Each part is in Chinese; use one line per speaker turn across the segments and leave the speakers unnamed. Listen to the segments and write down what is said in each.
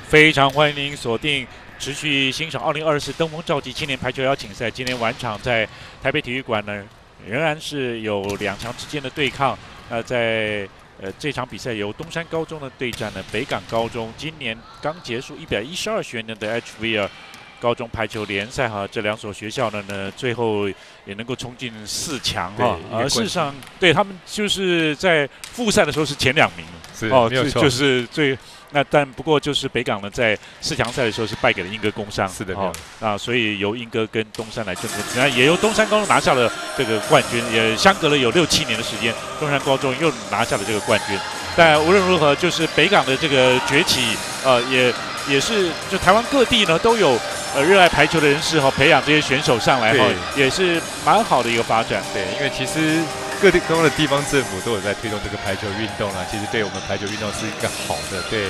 非常欢迎您锁定持续欣赏2024登峰造极青年排球邀请赛。今天晚场在台北体育馆呢，仍然是有2强之间的对抗。在这场比赛由东山高中的对战呢北港高中，今年刚结束112学年的 HVL 高中排球联赛哈，这2所学校呢最后也能够冲进4强哈。事实上，对他们就是在复赛的时候是前2名
没有错，
就是最。但不过就是北港呢，在4强赛的时候是败给了英歌工商，
是的，
所以由英歌跟东山来争夺，那也由东山高中拿下了这个冠军，也相隔了有6、7年的时间，东山高中又拿下了这个冠军。但无论如何，就是北港的这个崛起，也是就台湾各地呢都有热爱排球的人士培养这些选手上来也是蛮好的一个发展。
对，因为其实各地的地方政府都有在推动这个排球运动啦，其实对我们排球运动是一个好的。对，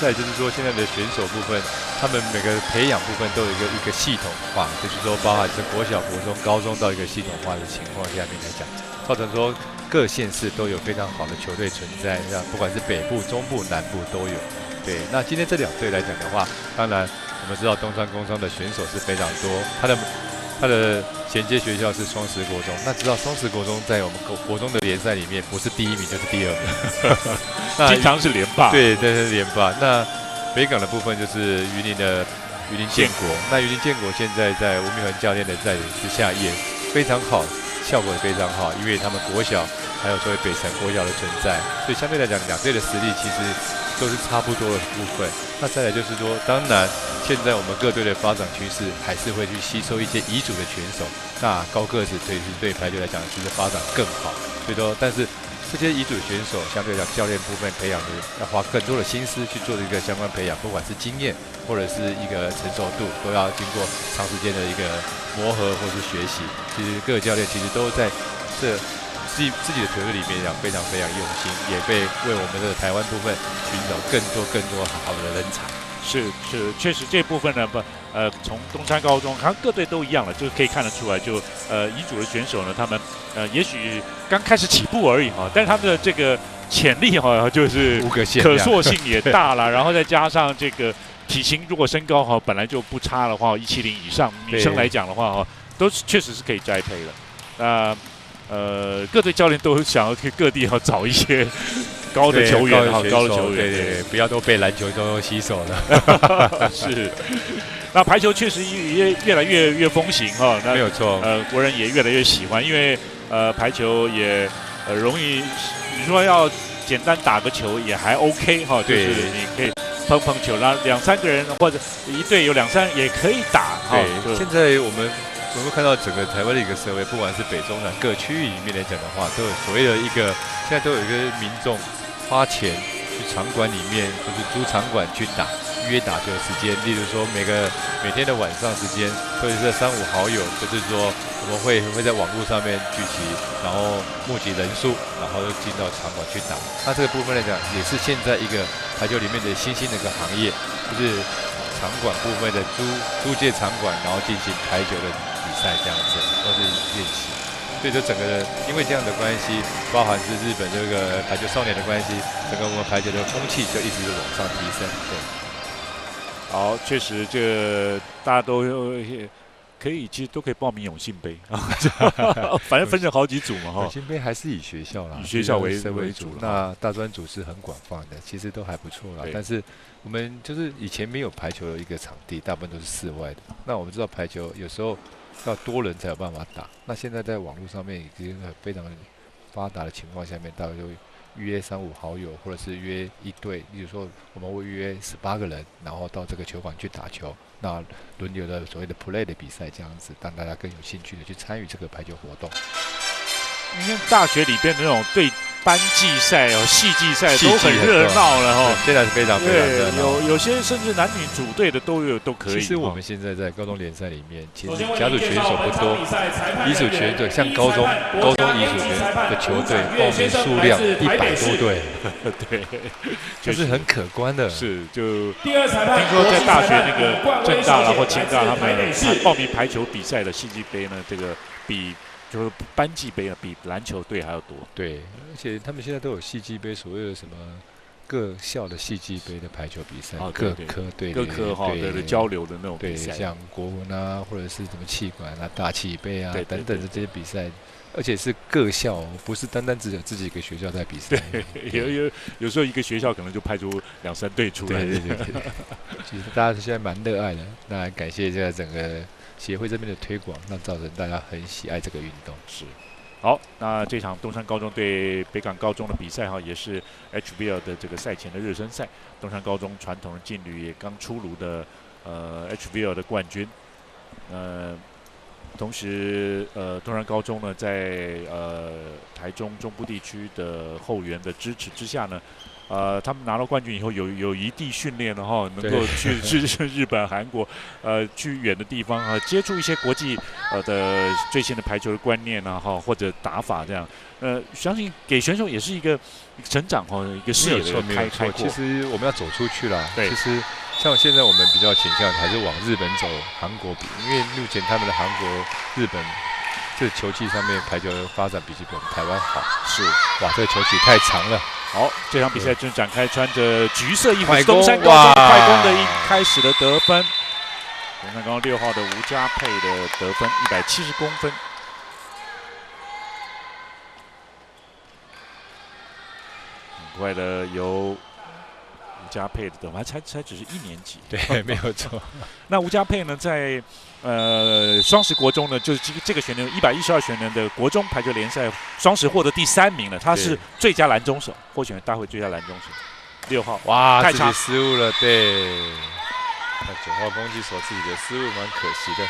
再来就是说现在的选手部分，他们每个培养部分都有一个系统化，就是说包含是国小、国中、高中到一个系统化的情况下面来讲，造成说各县市都有非常好的球队存在，不管是北部、中部、南部都有。对，那今天这2队来讲的话，当然我们知道东山工商的选手是非常多，他的衔接学校是双十国中，那知道双十国中在我们国中的联赛里面不是第1名就是第2名，
经常是连霸。
对，是连霸。那北港的部分就是云林建国，那云林建国现在在吴明恒教练的带领之下也非常好，效果也非常好，因为他们国小还有作为北城国小的存在，所以相对来讲2队的实力其实都是差不多的部分。那再来就是说，当然现在我们各队的发展趋势还是会去吸收一些乙组的选手，那高个子对排球来讲其实发展更好。所以说，但是这些乙组选手相对来讲教练部分培养的要花更多的心思去做一个相关培养，不管是经验或者是一个成熟度，都要经过长时间的一个磨合或是学习。其实各个教练其实都在自己的球队里面非常用心，也被为我们的台湾部分寻找更多好的人才。
是，确实这部分呢，从东山高中，好像各队都一样了，就可以看得出来，就乙组的选手呢，他们也许刚开始起步而已但是他们的这个潜力就是可塑性也大了，然后再加上这个体型，如果身高本来就不差的话，170以上，女生来讲的话都确实是可以栽培了。各队教练都想要去各地找一些高的球员，高的球员，
对，不要都被篮球都吸走了。
是，那排球确实越来越风行
没有错。
国人也越来越喜欢，因为排球也容易，你说要简单打个球也还 OK 就是你可以碰球，然后2、3个人或者一队有2、3人也可以打。
对，现在我们会看到整个台湾的一个社会，不管是北中南各区域里面来讲的话，都有所谓的现在都有一个民众花钱去场馆里面，或是租场馆去约打球的时间。例如说每天的晚上时间，特别是3、5好友，就是说我们会在网络上面聚集，然后募集人数，然后进到场馆去打。那这个部分来讲，也是现在一个排球里面的新兴的一个行业，就是场馆部分的租借场馆，然后进行排球的比赛这样子，或是练习。所以说整个因为这样的关系，包含是日本这个排球少年的关系，整个我们排球的风气就一直往上提升。对，
好，确实大家都可以，其实都可以报名永信杯反正分成好几组嘛
永信杯还是以学校啦，
以学校为
主。那大专组是很广泛的，其实都还不错啦。但是我们就是以前没有排球的一个场地，大部分都是室外的。那我们知道排球有时候要多人才有办法打，那现在在网络上面已经非常发达的情况下面，大概就约3、5好友，或者是约一队，例如说我们会约18个人，然后到这个球馆去打球，那轮流的所谓的 play 的比赛这样子，让大家更有兴趣的去参与这个排球活动。
你看大学里边的那种对班际赛系际赛都很热闹了
现在是非常热闹。
有些甚至男女组队的都可以。
其实我们现在在高中联赛里面，其实甲组选手不多，乙组选手像高中乙组的球队报名数量100多队，
对，
这是很可观的。
是，就听说在大学那个政大啦或清大，他们报名排球比赛的系际杯呢，这个就是班级杯比篮球队还要多。
对，而且他们现在都有系际杯，所谓的什么各校的系际杯的排球比赛，
各
科队
各科的交流的那种比赛，
对，像国文啊，或者是什么气管啊、大气杯啊等等的这些比赛。而且是各校，不是单单只有自己一个学校在比赛。
对，有时候一个学校可能就派出2、3队出来。
对。其实大家现在蛮热爱的，那感谢这个整个协会这边的推广，那造成大家很喜爱这个运动。
是。好，那这场东山高中对北港高中的比赛也是 HBL 的这个赛前的热身赛。东山高中传统的劲旅也刚出炉的HBL 的冠军。同时，东山高中呢，在台中中部地区的后援的支持之下呢，他们拿到冠军以后有一地训练了哈，能够去日本、韩国，去远的地方接触一些国际的最新的排球的观念啊或者打法这样，相信给选手也是一个成长一个视野的开阔。
其实我们要走出去啦。
对，
其实像现在我们比较倾向还是往日本走、韩国比，因为目前他们的韩国、日本这球技上面排球发展比我们台湾好。
是，
哇，这个球曲太长了。
好，这场比赛正展开，穿着橘色衣服是东山高中快攻的一开始的得分。东山高中6号的吴家佩的得分170公分。很快的由吴家佩的得分，才只是1年级。
对，没有错。
那吴家佩呢，在双十国中呢，就是这个学年112学年的国中排球联赛双十获得第3名了，他是最佳篮中手，获选大会最佳篮中手。6号，
哇，
太长，
自己失误了，对。那9号攻击手自己的失误蛮可惜的。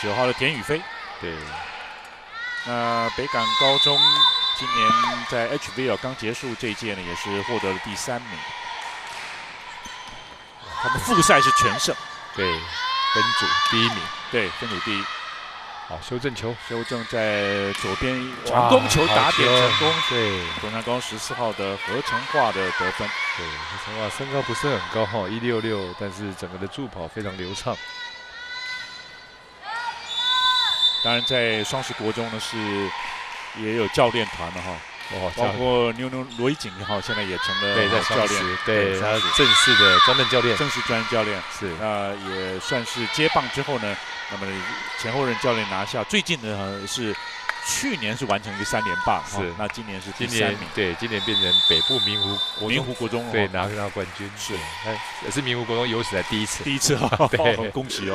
9号的田宇飞，
对。
那北港高中今年在 HBL 刚结束这一届呢，也是获得了第3名。他们复赛是全胜，
对，分组第1名，
对，分组第1。
好，修正球，
修正在左边长攻球打点成功，
对，
东山高14号的何成化的得分，
对，何成化身高不是很高166，但是整个的助跑非常流畅。
当然，在双十国中呢也有教练团了包括妞罗一景现在也成了教练，
对，他正式的专任教练，
正式专任教练
是，
那也算是接棒之后呢，那么前后任教练拿下，最近呢是去年是完成一个3连霸，
是，
那今年是第3名，
对，今年变成北部明湖国中，对，拿冠军，
是，
也是明湖国中有史以来第一次
对，恭喜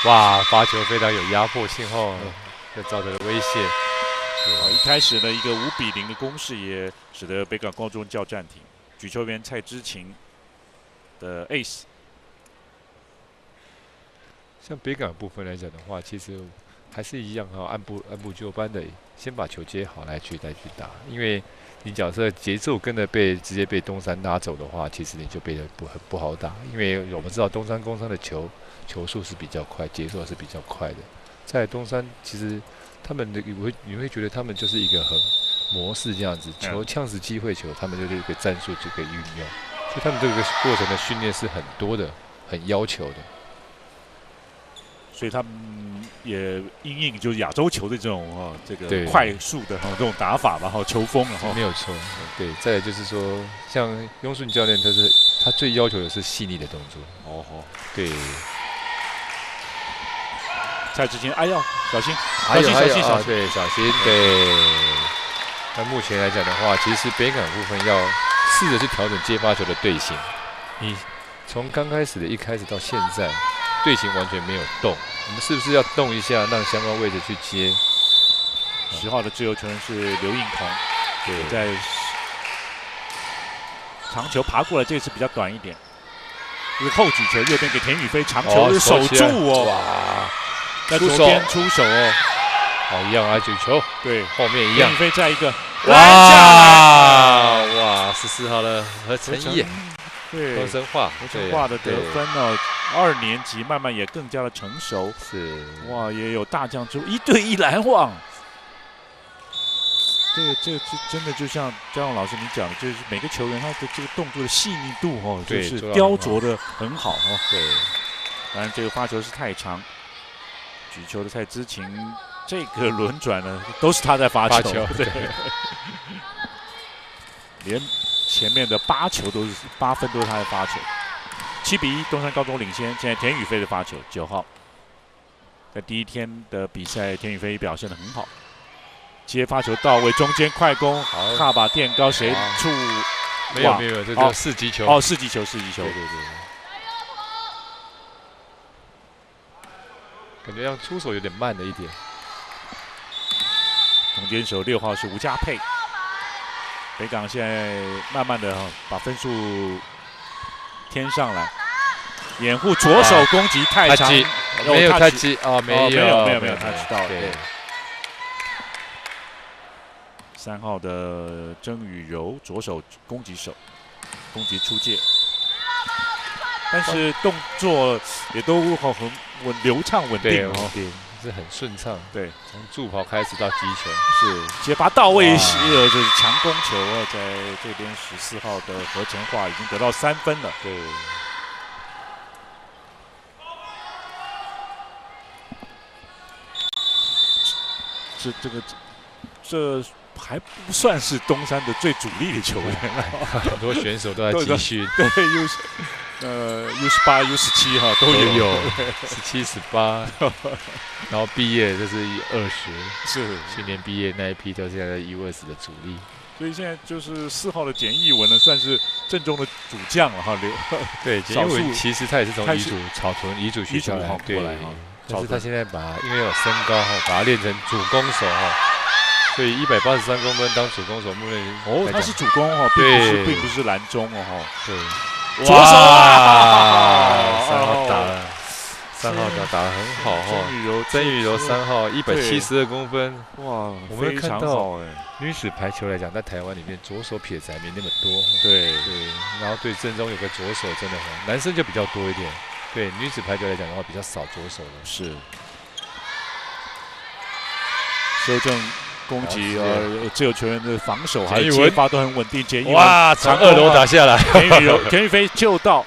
哇，发球非常有压迫性就造成了威胁。
一开始呢，一个5-0的攻势也使得北港高中叫暂停。举球员蔡之晴的 ace。
像北港部分来讲的话，其实还是一样按部就班的，先把球接好再去打。因为你假设节奏跟着直接被东山拉走的话，其实你就变得不好打。因为我们知道东山工商的球速是比较快，节奏是比较快的。在东山其实。他们你会觉得他们就是一个很模式这样子，球呛死机会球，他们就是一个战术就可以运用，所以他们这个过程的训练是很多的，很要求的。
所以他们也因应就是亚洲球的这种这个快速的这种打法吧，球风
没有错。对，再来就是说，像雍顺教练，他最要求的是细腻的动作。对。
蔡之晴，哎呦，小心，
对，小心，对。那目前来讲的话，其实北港部分要试着去调整接发球的队形。你从刚开始的一开始到现在，队形完全没有动，我们是不是要动一下，让相关位置去接
？10号的自由球员是刘应彤，对，在长球爬过来，这次比较短一点。这个后举球，右边给田宇飞，长球是守住
哇！
在左边出手
一样举球，
对，
后面一样。
田宇飞再一个，
哇，14号的何成义，
对，何成化的得分2年级慢慢也更加的成熟，
是，
哇，也有大将之1对1拦网。这个真的就像嘉荣老师你讲的，就是每个球员他的这个动作的细腻度就是雕琢的很好
对，
当然这个发球是太长。举球的蔡之晴，这个轮转呢，都是他在发球。对，连前面的8球都是8分都是他的发球，7比1，东山高中领先。现在田宇飞的发球，9号，在第一天的比赛，田宇飞表现得很好，接发球到位，中间快攻，踏把垫高，谁触？
没有，这叫4击球。
哦，4击球。对。
感觉要出手有点慢了一点。
中间手6号是吴家佩。北港现在慢慢的把分数添上来，掩护左手攻击太长，
没有太击哦，没有，
他知道
对。
3号的曾宇柔左手攻击手，攻击出界，但是动作也都很流畅稳定哦，
是很顺畅。
对，
从助跑开始到击球，
是接发到位，就是强攻球啊，在这边14号的何成化已经得到3分了。
对。
这还不算是东山的最主力的球员
很多选手都在集训。
对，U18、U17哈都有
，17、18，然后毕业就是20，
是
去年毕业那一批都是现在U20的主力。
所以现在就是4号的简义文呢，算是正宗的主将了哈。
对，简义文其实他也是从草屯乙组学校过来哈，但是他现在因为有身高哈，把他练成主攻手哈。所以183公分当主攻手，目前
他是主攻哦，并不是篮中哦，
对，
左手
3号打得很好哈，曾宇柔3号172公分，
哇，
我们看到女子排球来讲，在台湾里面左手撇子还没那么多，
对，
然后对正中有个左手真的很，男生就比较多一点，对女子排球来讲的话比较少左手的，
是，修正。攻击自由球员的防守还有接发都很稳定。简义文
哇，从2楼打下来，
田宇飞救到，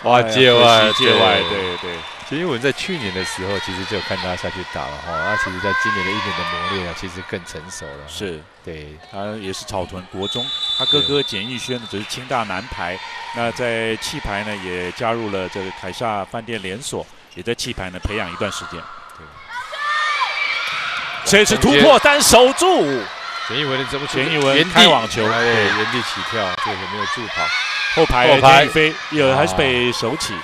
哇，界外，
对。
简义文在去年的时候其实就有看他下去打了哈，他其实在今年的1年的磨练啊，其实更成熟了。
是，
对，
他也是草屯国中，他哥哥简义轩只是清大男排，那在气排呢也加入了这个凯撒饭店连锁，也在气排呢培养一段时间。这次突破但守住，
简义文的
简义文开网球，
对，原地起跳，这个没有助跑，
后排简宇飞还是被手起，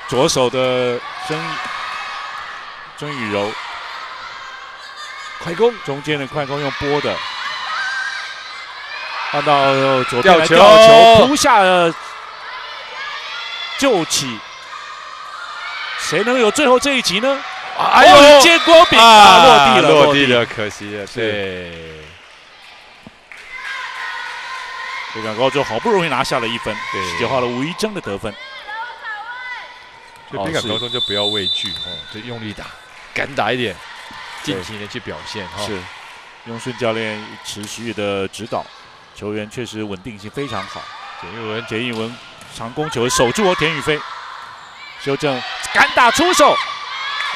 左手的曾宇柔，
快攻，
中间的快攻用拨的，看到左边来吊球扑下了救起，谁能有最后这一击呢？哎呦！建国饼落地了，
可惜了。对，
北港高中好不容易拿下了1分，19号的吴一征的得分。
所以北港高中就不要畏惧就用力打，敢打一点，尽情的去表现
是，雍顺教练持续的指导，球员确实稳定性非常好。简义文长攻球守住田宇飞，修正敢打出手。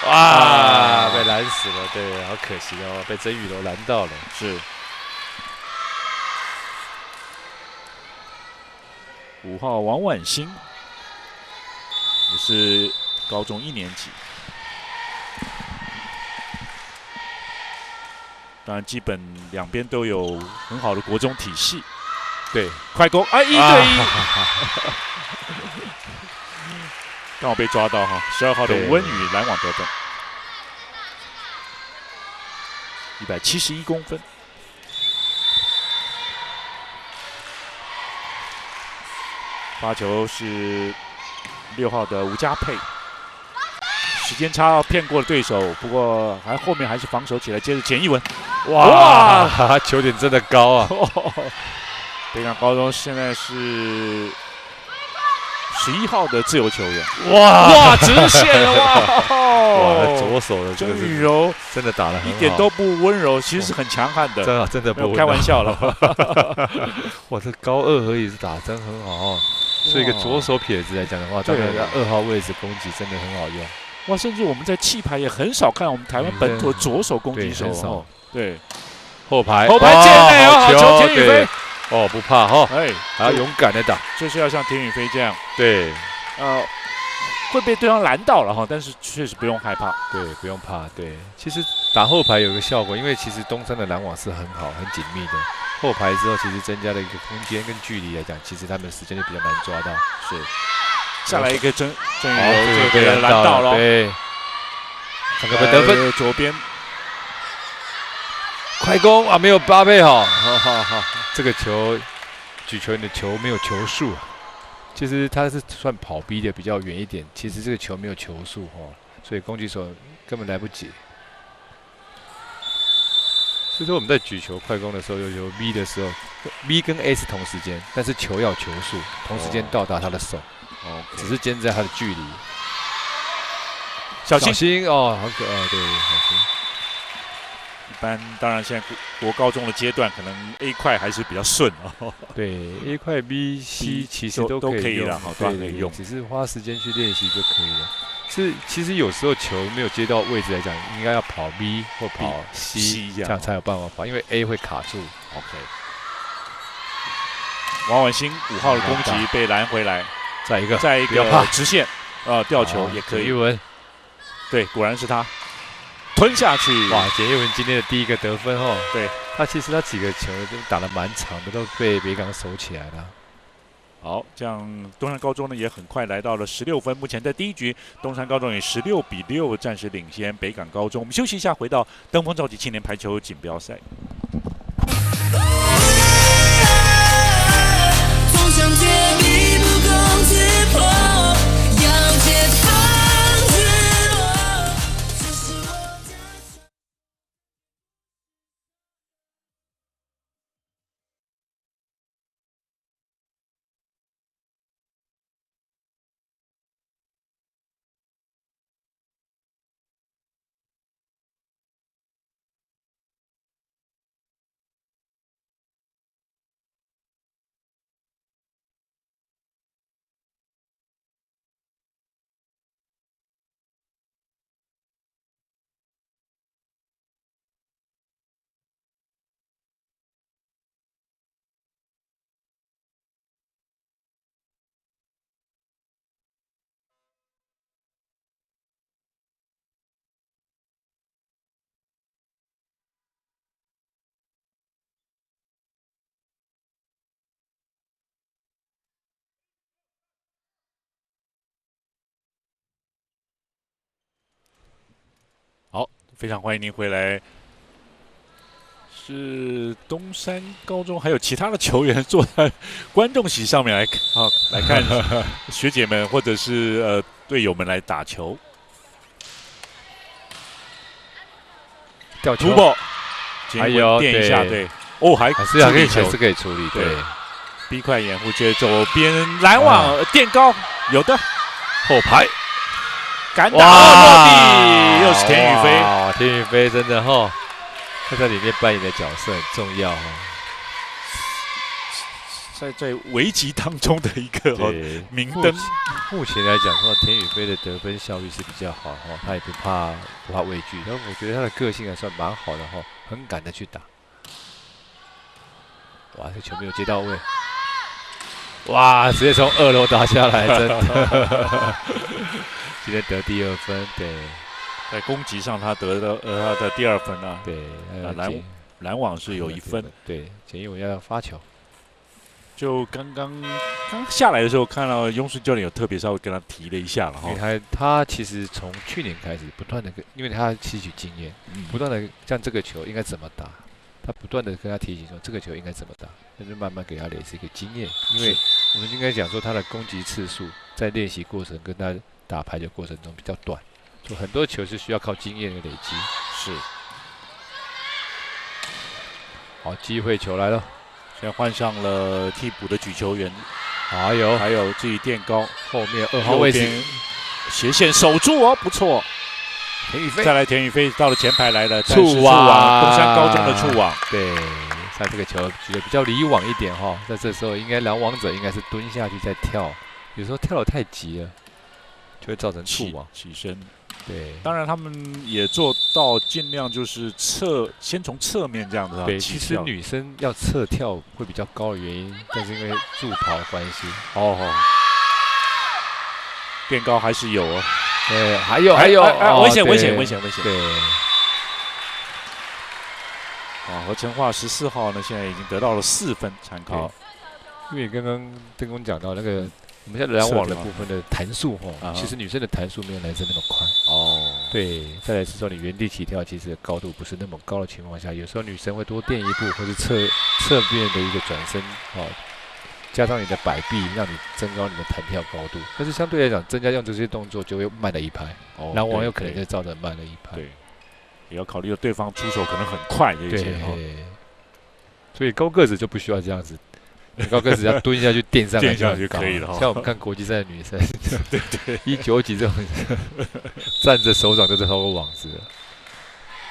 哇，被拦死了，对，好可惜哦，被曾宇柔拦到了。
是5号王婉欣，也是高中1年级，当然基本两边都有很好的国中体系。
对，
快攻1对1。刚好被抓到哈，12号的温宇拦网得分，171公分。发球是6号的吴家佩，时间差骗过了对手，不过后面还是防守起来，接着简义文，
哇，球点真的高啊！
北港高中现在是11号的自由球员，
哇，
直线了
哇，左手的
曾宇柔
真的打得很好，
一点都不温柔，其实是很强悍的，
真的不
开玩笑了。
哇，这高2而已是打真很好，所以一个左手撇子来讲的话，当然在2号位置攻击真的很好用。
哇，甚至我们在气排也很少看我们台湾本土的左手攻击手，对，
后排
进内好球田宇飞，
哦，不怕哈，
哎，
还要勇敢的打。
就是要像田宇飞这样，
对
会被对方拦到了哈，但是确实不用害怕。
对，不用怕。对，其实打后排有一个效果，因为其实东山的拦网是很好、很紧密的。后排之后，其实增加了一个空间跟距离来讲，其实他们时间就比较难抓到。
是，下来一个郑宇
这
柔
个被
拦到了，
对，张可芬得分，
左边，
快攻啊，没有搭配好，这个球举球员的球没有球速，其实他是算跑逼的比较远一点，其实这个球没有球速哦，所以攻击手根本来不及。所以说我们在举球快攻的时候，有球 V 的时候 ，V 跟 A 是同时间，但是球要球速，同时间到达他的手，只是间在他的距离。
小心
哦，好可爱，对，小心。
一般当然现在国高中的阶段，可能 A 块还是比较顺哦。
对 ，A 块 B、C 其实都可以用，
都可以用，
只是花时间去练习就可以了。其实有时候球没有接到位置来讲，应该要跑 B 或跑 C 这样才有办法跑，因为 A 会卡住。
OK。王婉欣5号的攻击被拦回来，
再一个
直线吊球也可以。
简一文，
对，果然是他吞下去。
哇，简一文今天的第一个得分哦。
对，
其实他几个球都打得蛮长的，都被北港守起来了。
好，这样东山高中呢也很快来到了16分。目前在第一局，东山高中以16-6暂时领先北港高中。我们休息一下，回到登峰造极青年排球锦标赛。
总想天地不攻自破，要解放自我，这是我的。
好，非常欢迎您回来。是东山高中，还有其他的球员坐在观众席上面来看学姐们或者是队友们来打球。
吊球，
还有垫一下，对，还
是可以处理，对。
B 块掩护，接左边拦网垫高，有的
后排。
敢打落地，又是田宇飞。
哇，田宇飞真的哈，他在里面扮演的角色很重要哈。
在危急当中的一个明灯。
目前来讲的话，田宇飞的得分效率是比较好哈，他也不怕畏惧，但我觉得他的个性还算蛮好的哈，很敢的去打。哇，这球没有接到位。哇，直接从2楼打下来，真的。今天得第2分，对，
在攻击上他得了他的第2分啊，
对，
拦网是有1分，
对，简一文要发球，
就刚下来的时候看到庸顺教练有特别稍微跟他提了一下了哈，
因为他其实从去年开始不断的因为他吸取经验，不断的像这个球应该怎么打，他不断的跟他提醒说这个球应该怎么打，那就慢慢给他累积一个经验，因为我们应该讲说他的攻击次数在练习过程跟他打排球过程中比较短，就很多球是需要靠经验的累积。
是，
好，机会球来了，
现在换上了替补的举球员，
还
有自己垫高，
后面2号位置
斜线守住哦，不错。
田宇飞，
再来田宇飞到了前排来了，
触网，
东山高中的触网，
对，他这个球举得比较离网一点哈，在这时候应该拦网者应该是蹲下去再跳，有时候跳得太急了，就会造成触网。
起身，
对，
当然他们也做到尽量就是先从侧面这样子
对，
起
其实
跳
女生要侧跳会比较高的原因，但是因为助跑的关系，
变高还是有哦。
对，还有，
危险！
对，
何成化14号呢，现在已经得到了4分参考。
因为刚刚邓工讲到那个我们现在拦网的部分的弹速其实女生的弹速没有男生那么快。对，再来是说你原地起跳，其实高度不是那么高的情况下，有时候女生会多垫一步，或是侧面的一个转身加上你的摆臂，让你增高你的弹跳高度。但是相对来讲，增加用这些动作就会慢了一拍，拦网有可能就照着慢了一拍。
对，也要考虑到对方出手可能很快这些。
所以高个子就不需要这样子。高个子要蹲下去垫上来
就可以了。
像我们看国际赛的女生，对，190几这种站着手掌就在超过网子了。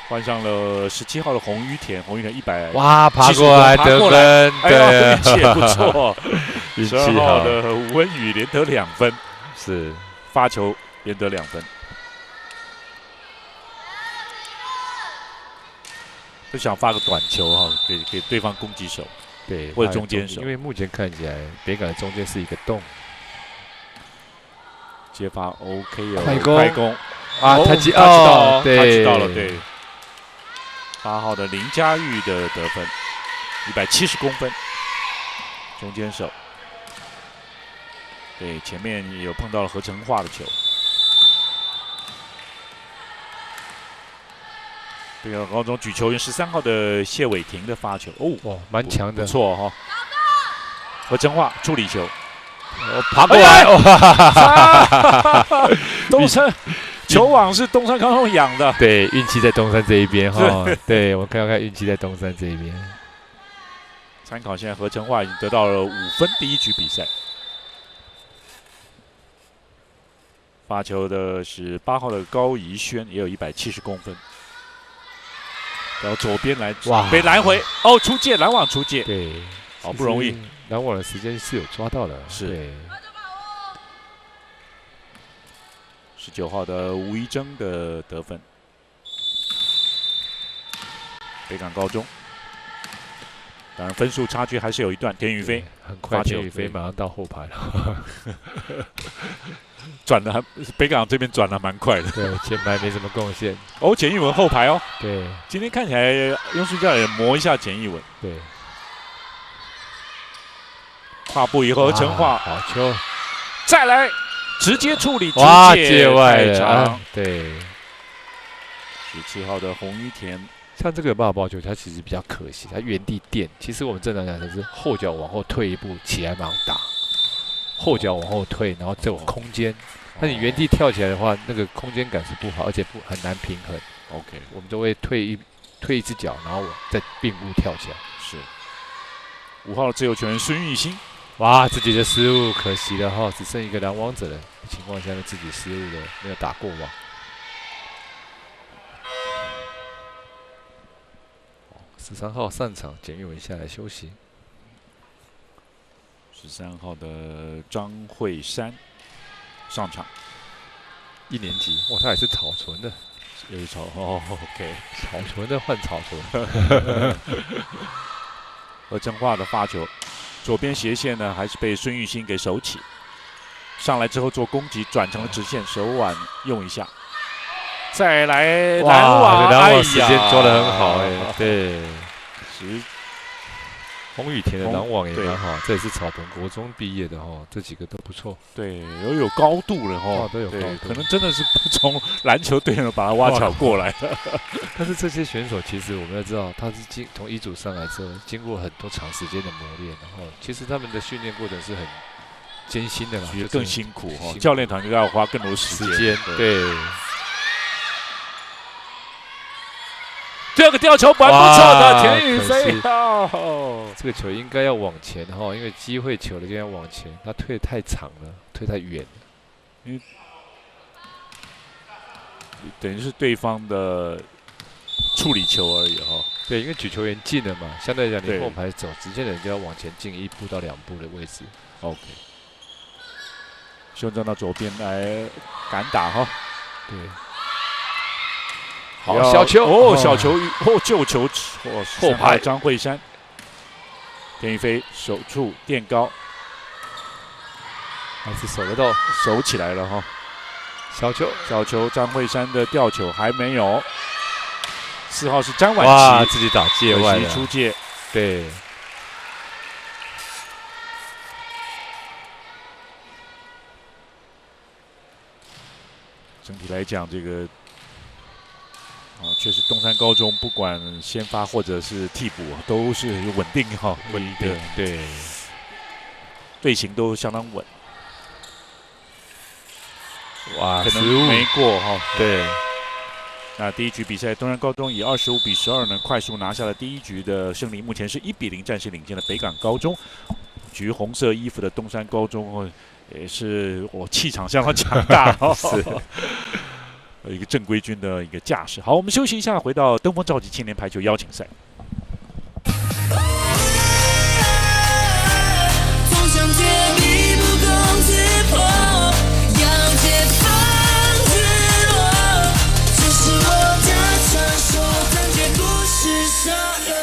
换上了17号的洪于田100，
哇，爬过来得分，
对，运气也不错。12号
好
的吴文宇连得2分，
是
发球连得2分。就想发个短球给对方攻击手。
对，
或者中间手，
因为目前看起来北港的中间是一个洞，
接发 OK
快攻啊，他知
道了，对。8号的林佳玉的得分，170公分，中间手，对，前面有碰到了何成化的球。这个高中举球员13号的谢伟霆的发球，
哇，蛮强的，
不错何成化处理球，
爬过来，
东山球网是东山高中养的，
对，运气在东山这一边对，我看运气在东山这一边。
参考现在何成化已经得到了5分，第1局比赛。发球的是8号的高怡轩，也有170公分。然后左边来，被拦回，出界，拦网出界，
对，
好不容易，
拦网的时间是有抓到的，
是。19号的吴一征的得分，北港高中，当然分数差距还是有一段。田宇飞
很快，田宇飞马上到后排了，
转的北港这边转的蛮快的，
对，前排没什么贡献。
简逸文后排
对，
今天看起来雍树教练磨一下简逸文，
对，
跨步以后陈化
好球，
再来直接处理，
界外了，对。
17号的洪于田，
像这个抱抱球，它其实比较可惜，它原地垫。其实我们正常讲的是后脚往后退一步，起来马上打。后脚往后退，然后再有空间。那你原地跳起来的话，那个空间感是不好，而且很难平衡。
OK，
我们就会退一只脚，然后再并步跳起来。
是。5号的自由球员孙玉兴，
哇，自己的失误，可惜了只剩一个拦网者的情况下，自己失误了，没有打过网。13号上场，简玉文下来休息。
13号的张惠珊上场
，1年级，哇，他也是草纯的，
又是OK，
草纯的换草纯。
何成化的发球，左边斜线呢，还是被孙玉兴给手起，上来之后做攻击，转成了直线，手腕用一下，再来拦网，
时间抓得很好对。洪宇田的拦网也蛮好，这也是草屯国中毕业的这几个都不错。
对，都有高度了
都有高度，
可能真的是从篮球队把他挖角过来的。
但是这些选手其实我们要知道，他是从乙组上来之后，经过很多长时间的磨练，然后其实他们的训练过程是很艰辛的啦，
觉得更辛苦教练团就要花更多时间。
对。
第二个吊球蛮不错的，田宇飞。
这个球应该要往前因为机会球的就要往前，他退太长了，退太远了。
因为等于是对方的处理球而已
对，因为举球员进了嘛，相对来讲你后排走，直接人就要往前进1步到2步的位置。
OK， 修正到左边来敢打
对。好，小球
哦，小球救球
后排
张惠珊，田雨飞手触垫高，
还是守得到，
守起来了哈。小球张惠珊的吊球还没有，4号是詹婉
哇，
琪，
自己打界外了，
出界，
对。
整体来讲，这个确实东山高中不管先发或者是替补都是稳定哈，
稳定，对，
队形都相当稳。
哇，
可能没过哈。
对。
那第一局比赛，东山高中以25-12呢，快速拿下了第一局的胜利。目前是1-0战势领先的北港高中。橘红色衣服的东山高中也是气场相当强大哦，是一个正规军的一个架势。好，我们休息一下，回到登峰召集青年排球邀请赛。
总想借力不攻自破，要解放自我，这是我的传说，但绝不是所有。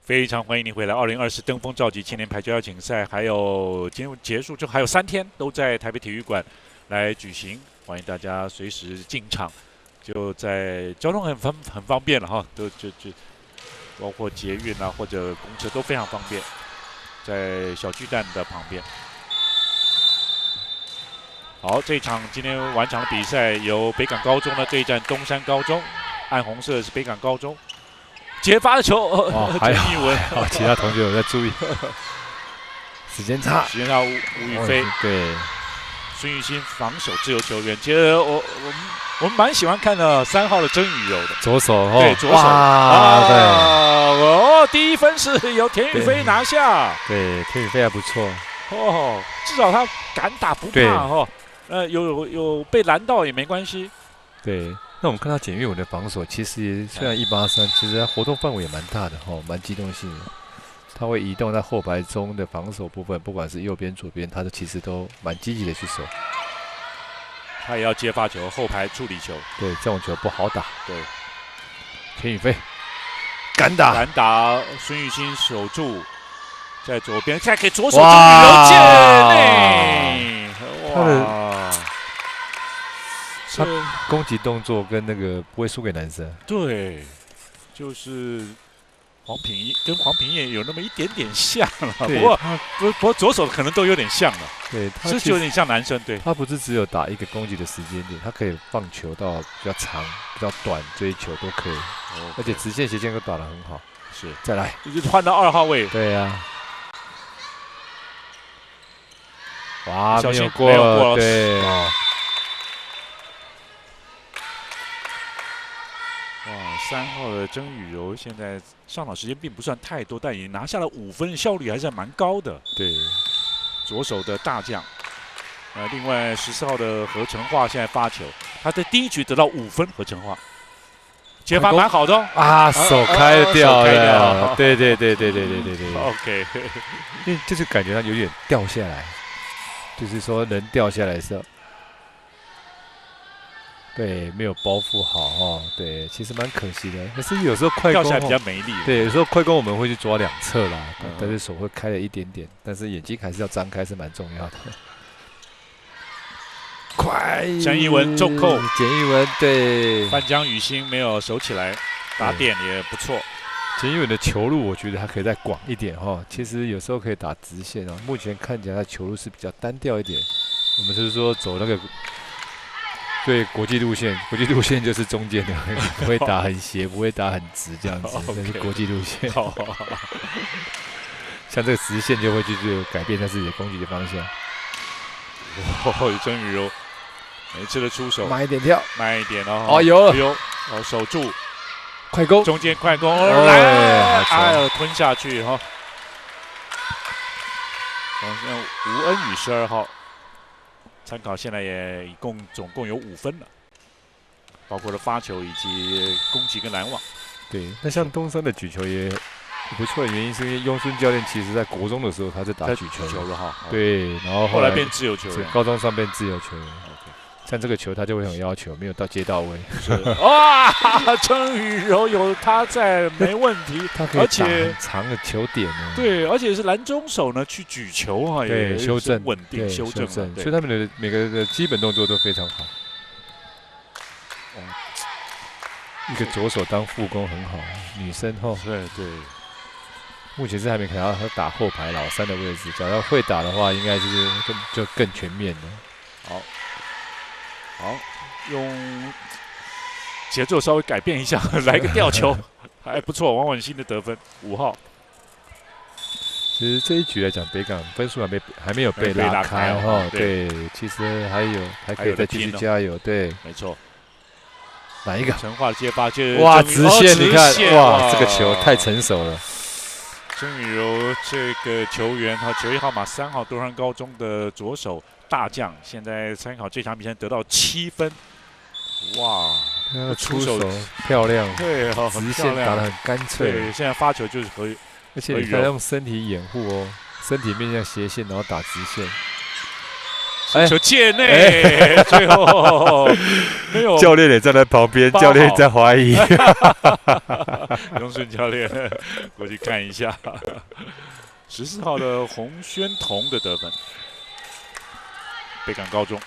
非常欢迎您回来！2024登峰召集青年排球邀请赛，还有今天结束之后还有3天都在台北体育馆来举行，欢迎大家随时进场。就在交通很方便了哈，就包括捷运啊或者公车都非常方便，在小巨蛋的旁边。好，这一场今天完场的比赛由北港高中呢对战东山高中，暗红色是北港高中。接发的球，
还
陈艺文，
其他同学有在注意。时间差，
吴宇飞，
对，
孙玉欣防守自由球员。其实我们蛮喜欢看的3号的曾宇柔的
左手，
对左手
对，
第1分是由田雨飞拿下，
对，田雨飞还不错，
至少他敢打不怕有被拦到也没关系，
对。那我们看到简玉文的防守，其实虽然183，其实他活动范围也蛮大的蛮机动性的。他会移动在后排中的防守部分，不管是右边、左边，他其实都蛮积极的去守。
他也要接发球，后排处理球。
对，这种球不好打。
对，
田宇飞敢打，
敢打，孙玉兴守住，在左边，现在给左手中
哇
宇柔界内，哇，
他
这
攻击动作跟那个不会输给男生。
对，就是跟黄平叶有那么一点点像了，不
对，
过不过左手可能都有点像了，
对，他
是有点像男生，对，
他不是只有打一个攻击的时间点，他可以放球到比较长、比较短追求都可以，而且直线斜线都打得很好。
是
再来，
就是换到2号位，
对呀、哇，
小心
没有过，
没有过
对，
哇，3号的曾宇柔现在上场时间并不算太多，但也拿下了5分，效率还是蛮高的。
对，
左手的大将，另外14号的何成化现在发球，他在第一局得到5分，何成化接发蛮好的哦。
啊，手开掉
手开掉
了，对。
OK，
因为就是感觉他有点掉下来，就是说人掉下来的时候，对，没有包覆好哦，对，其实蛮可惜的。可是有时候快攻
掉下来比较没力。
对，有时候快攻我们会去抓2侧啦，但是手会开了一点点，但是眼睛还是要张开，是蛮重要的。快，
江一文重扣，
简一文对，
范江宇星没有守起来，打点也不错。
简一文的球路我觉得他可以再广一点哈，其实有时候可以打直线哦。目前看起来他球路是比较单调一点，我们就是说走那个。对国际路线，国际路线就是中间的，不会打很斜，不会打很直这样子，这是国际路线。像这个直线就会去改变他自己的攻击的方向。
曾宇柔每次的出手
慢一点跳，
慢一点哦。
哦，有了，
有哦，守住，
快攻，
中间快攻，
来，
吞下去哈。好像吴恩宇12号。参考现在也总共有5分了，包括了发球以及攻击跟拦网。
对，那像东山的举球也不错的原因，是因为雍孙教练其实在国中的时候他是打举球
了哈。
对，然后
后来变自由球员，
高中上变自由球员。像这个球他就会很要求，没有接到位。
哇，曾宇柔有他在没问题，
他可以打很长的球点呢。
对，而且是蓝中手呢去举球哈，
对，修正
稳定修正，
所以他们的每个人的基本动作都非常好。一个左手当副攻很好，女生哈。
对。
目前是还没看到他打后排老3的位置，只要会打的话，应该就更全面了。
好，用节奏稍微改变一下，来一个吊球，还不错。王婉欣的得分，5号。
其实这一局来讲，北港分数还没有被拉开哈。对，其实还可以再继续加油。对，
没错。
哪一个？
陈化的接发就
哇，直线你看，哇，这个球太成熟了。
曾宇柔这个球员哈，91号码3号东山高中的左手。大将现在参考这场比赛得到7分，哇！
出手漂亮，
对，
直线打得很干脆。
对，现在发球就是
而且你看用身体掩护哦，身体面向斜线，然后打直线。
球界内，最后没有。
教练也站在旁边，教练在怀疑。
雍顺教练过去看一下，14号的洪宣彤的得分。北港高中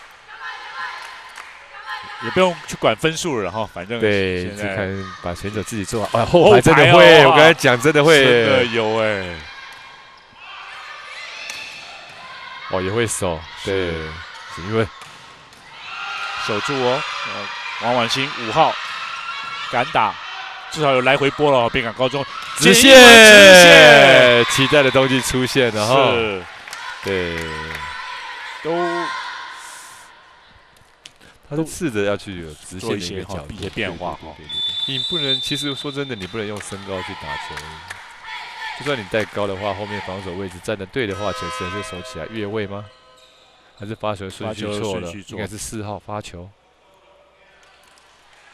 也不用去管分数了哈，反正
对，只看把选手自己做好。啊，后排真的会，我刚才讲真的会，
真的有哎。
哦，也会守，对，因为
守住哦。王婉欣5号敢打，至少有来回波了。北港高中
直线，期待的东西出现了哈。对，他都试着要去有直线的一个角度，
一些变化。
对，你不能，其实说真的，你不能用身高去打球。就算你带高的话，后面防守位置站得对的话，球是还是守起来越位吗？还是发球顺序错了？应该是4号发球。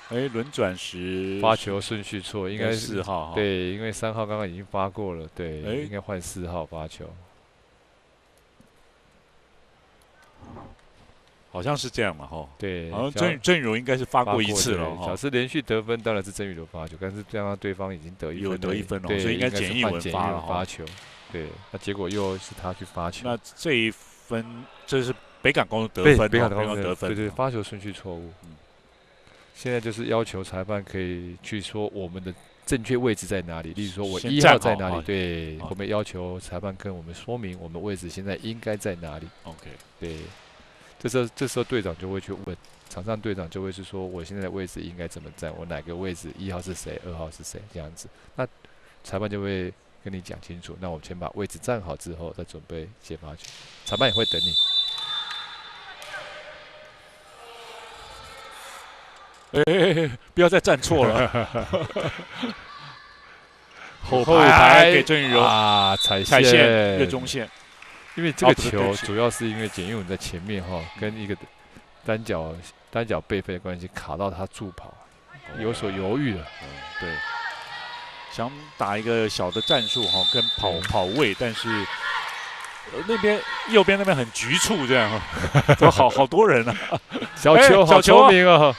轮转时
发球顺序错，应该是
4号。
对，因为3号刚刚已经发过了，对，应该换4号发球。
好像是这样嘛，哈。
对，
好像郑宇荣应该是发过一次了，
对小
哈。
时连续得分当然是郑宇荣发球，但是这样对方已经得一分了，
有得1分哦，
对，
所以应该简
易
艺文发了
发球。对，那结果又是他去发球。
那这一分，这是北港高中得分，
北港
高中得分，
对，发球顺序错误。现在就是要求裁判可以去说我们的正确位置在哪里，例如说我1号在哪里，对，我们要求裁判跟我们说明我们位置现在应该在哪里。
OK，
对，这时候队长就会去问，场上队长就会是说我现在的位置应该怎么站，我哪个位置1号是谁，2号是谁这样子，那裁判就会跟你讲清楚，那我们先把位置站好之后再准备接发球，裁判也会等你。
不要再站错了。后排给郑宇荣
啊，踩
线越中线，
因为这个球主要是因为简玉文在前面哈，跟一个单脚背飞的关系卡到他助跑，有所犹豫了。
对，想打一个小的战术哈，跟跑位，但是那边右边那边很局促，这样哈，都好多人啊。
小球好聪明哦。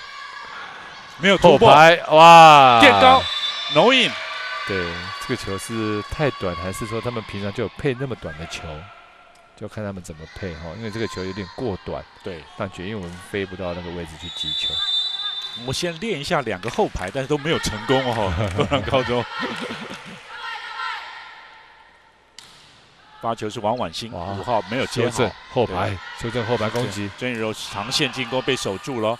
没有突破，
哇！
垫高 ，no in。
对，这个球是太短，还是说他们平常就有配那么短的球？就看他们怎么配哈，因为这个球有点过短，
对，
让简玉文飞不到那个位置去击球。
我先练一下2个后排，但是都没有成功哦。东山高中发球是王婉欣，5号没有接好，
后排修正后排攻击，
郑宇柔长线进攻被守住了。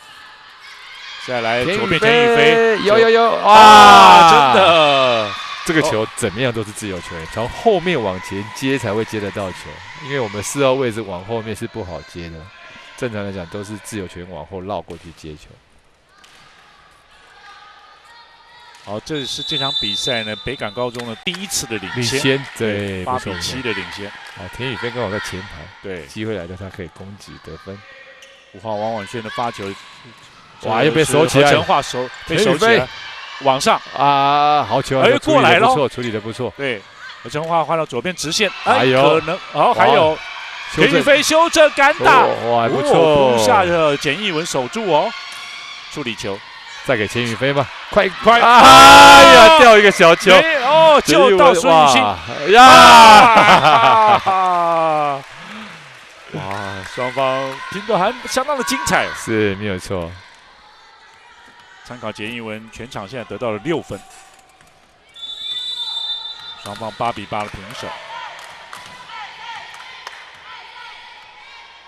再来左边田宇飞，
有
哇！真的，
这个球怎么样都是自由球员，从后面往前接才会接得到球，因为我们4号位置往后面是不好接的，正常来讲都是自由球员往后绕过去接球。
好，这是这场比赛呢北港高中的第1次的领先，
对
，8比7的领先。
啊，田宇飞刚好在前排，
对，
机会来了，他可以攻击得分。
5号王婉萱的发球。
哇！又被收起来，
陈化被收起来，往上
啊，好球！
哎，过来了，
不错，处理的不错。
对，陈化换到左边直线，
可
能，还有田宇飞修正敢打，
哇，不错，
不下的简艺文守住哦，处理球，
再给钱宇飞吧，快！
哎
呀，掉一个小球，
哦，就到孙雨欣
呀！
哇，双方拼得还相当的精彩，
是没有错。
参考简艺文，全场现在得到了6分，双方8比8的平手。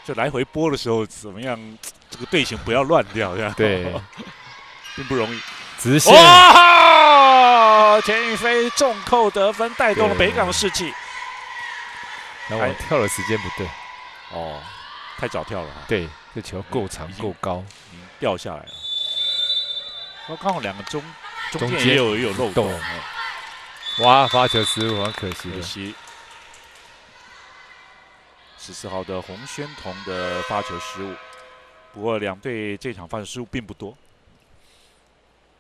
这来回播的时候怎么样？这个队形不要乱掉，这样
对，
并不容易。
直线，
哇！田宇飞重扣得分，带动了北港的士气。
然后我跳的时间不对，
哦，太早跳了哈。
对，这球够长够高，
已经掉下来了。刚好2个中间也有漏洞，
哇！发球失误，很可惜。
可惜14号的洪宣彤的发球失误，不过2队这场发球失误并不多，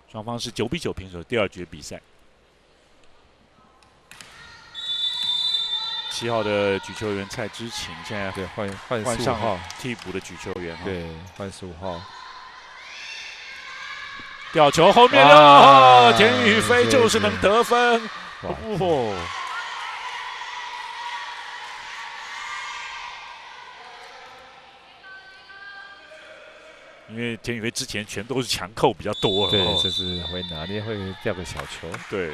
双方是9比9平手。第2局比赛，7号的举球员蔡之晴现在
对换
上
15号
替补的举球员，
对，换15号。
吊球后面了，田宇飞就是能得分，哦！因为田宇飞之前全都是强扣比较多了，
对，这是会拿捏，会掉个小球，
对。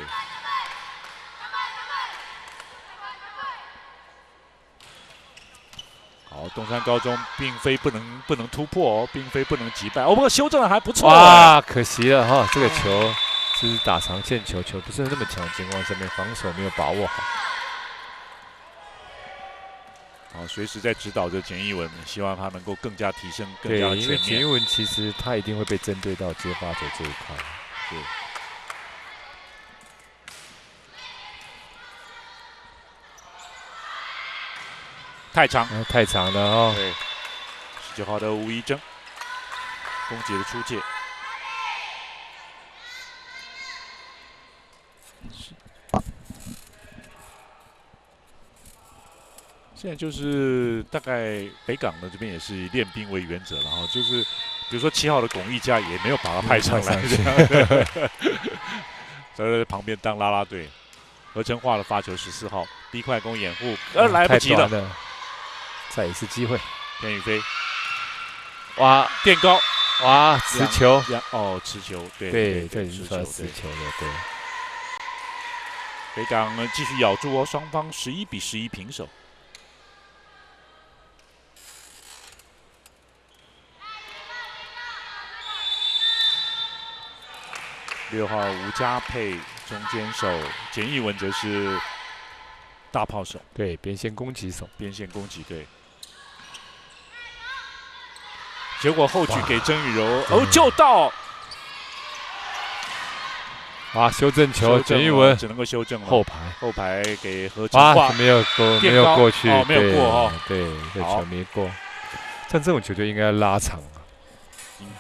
好，东山高中并非不能突破哦，并非不能击败哦，不过修正的还不错。
哇，可惜了哈，这个球是打长线球，球不是那么强的情况下面，防守没有把握好。
好，随时在指导着简艺文，希望他能够更加提升，更加的全面。
因为简艺文其实他一定会被针对到接发球这一块。
对。太长，
太长了哦。
对，19号的吴怡珍攻击的出界。现在就是大概北港的这边也是以练兵为原则，然后就是比如说7号的巩义嘉也没有把他派上来，在旁边当啦啦队。何成化的发球14号，逼快攻掩护，来不及了，
再一次机会，
田宇飞，
哇，
垫高，
哇，持球，
持球，
对，这已经算持球了，对。
北港呢继续咬住哦，双方11比11平手。6号吴家佩中间手，简义文则是大炮手，
对，边线攻击手，
边线攻击对。结果后举给曾宇柔，就到。
啊，修正球，简义文
只能够修正了。后排给何成化，
没有过去，
没有过哦。
对，这球没过。像这种球就应该拉长。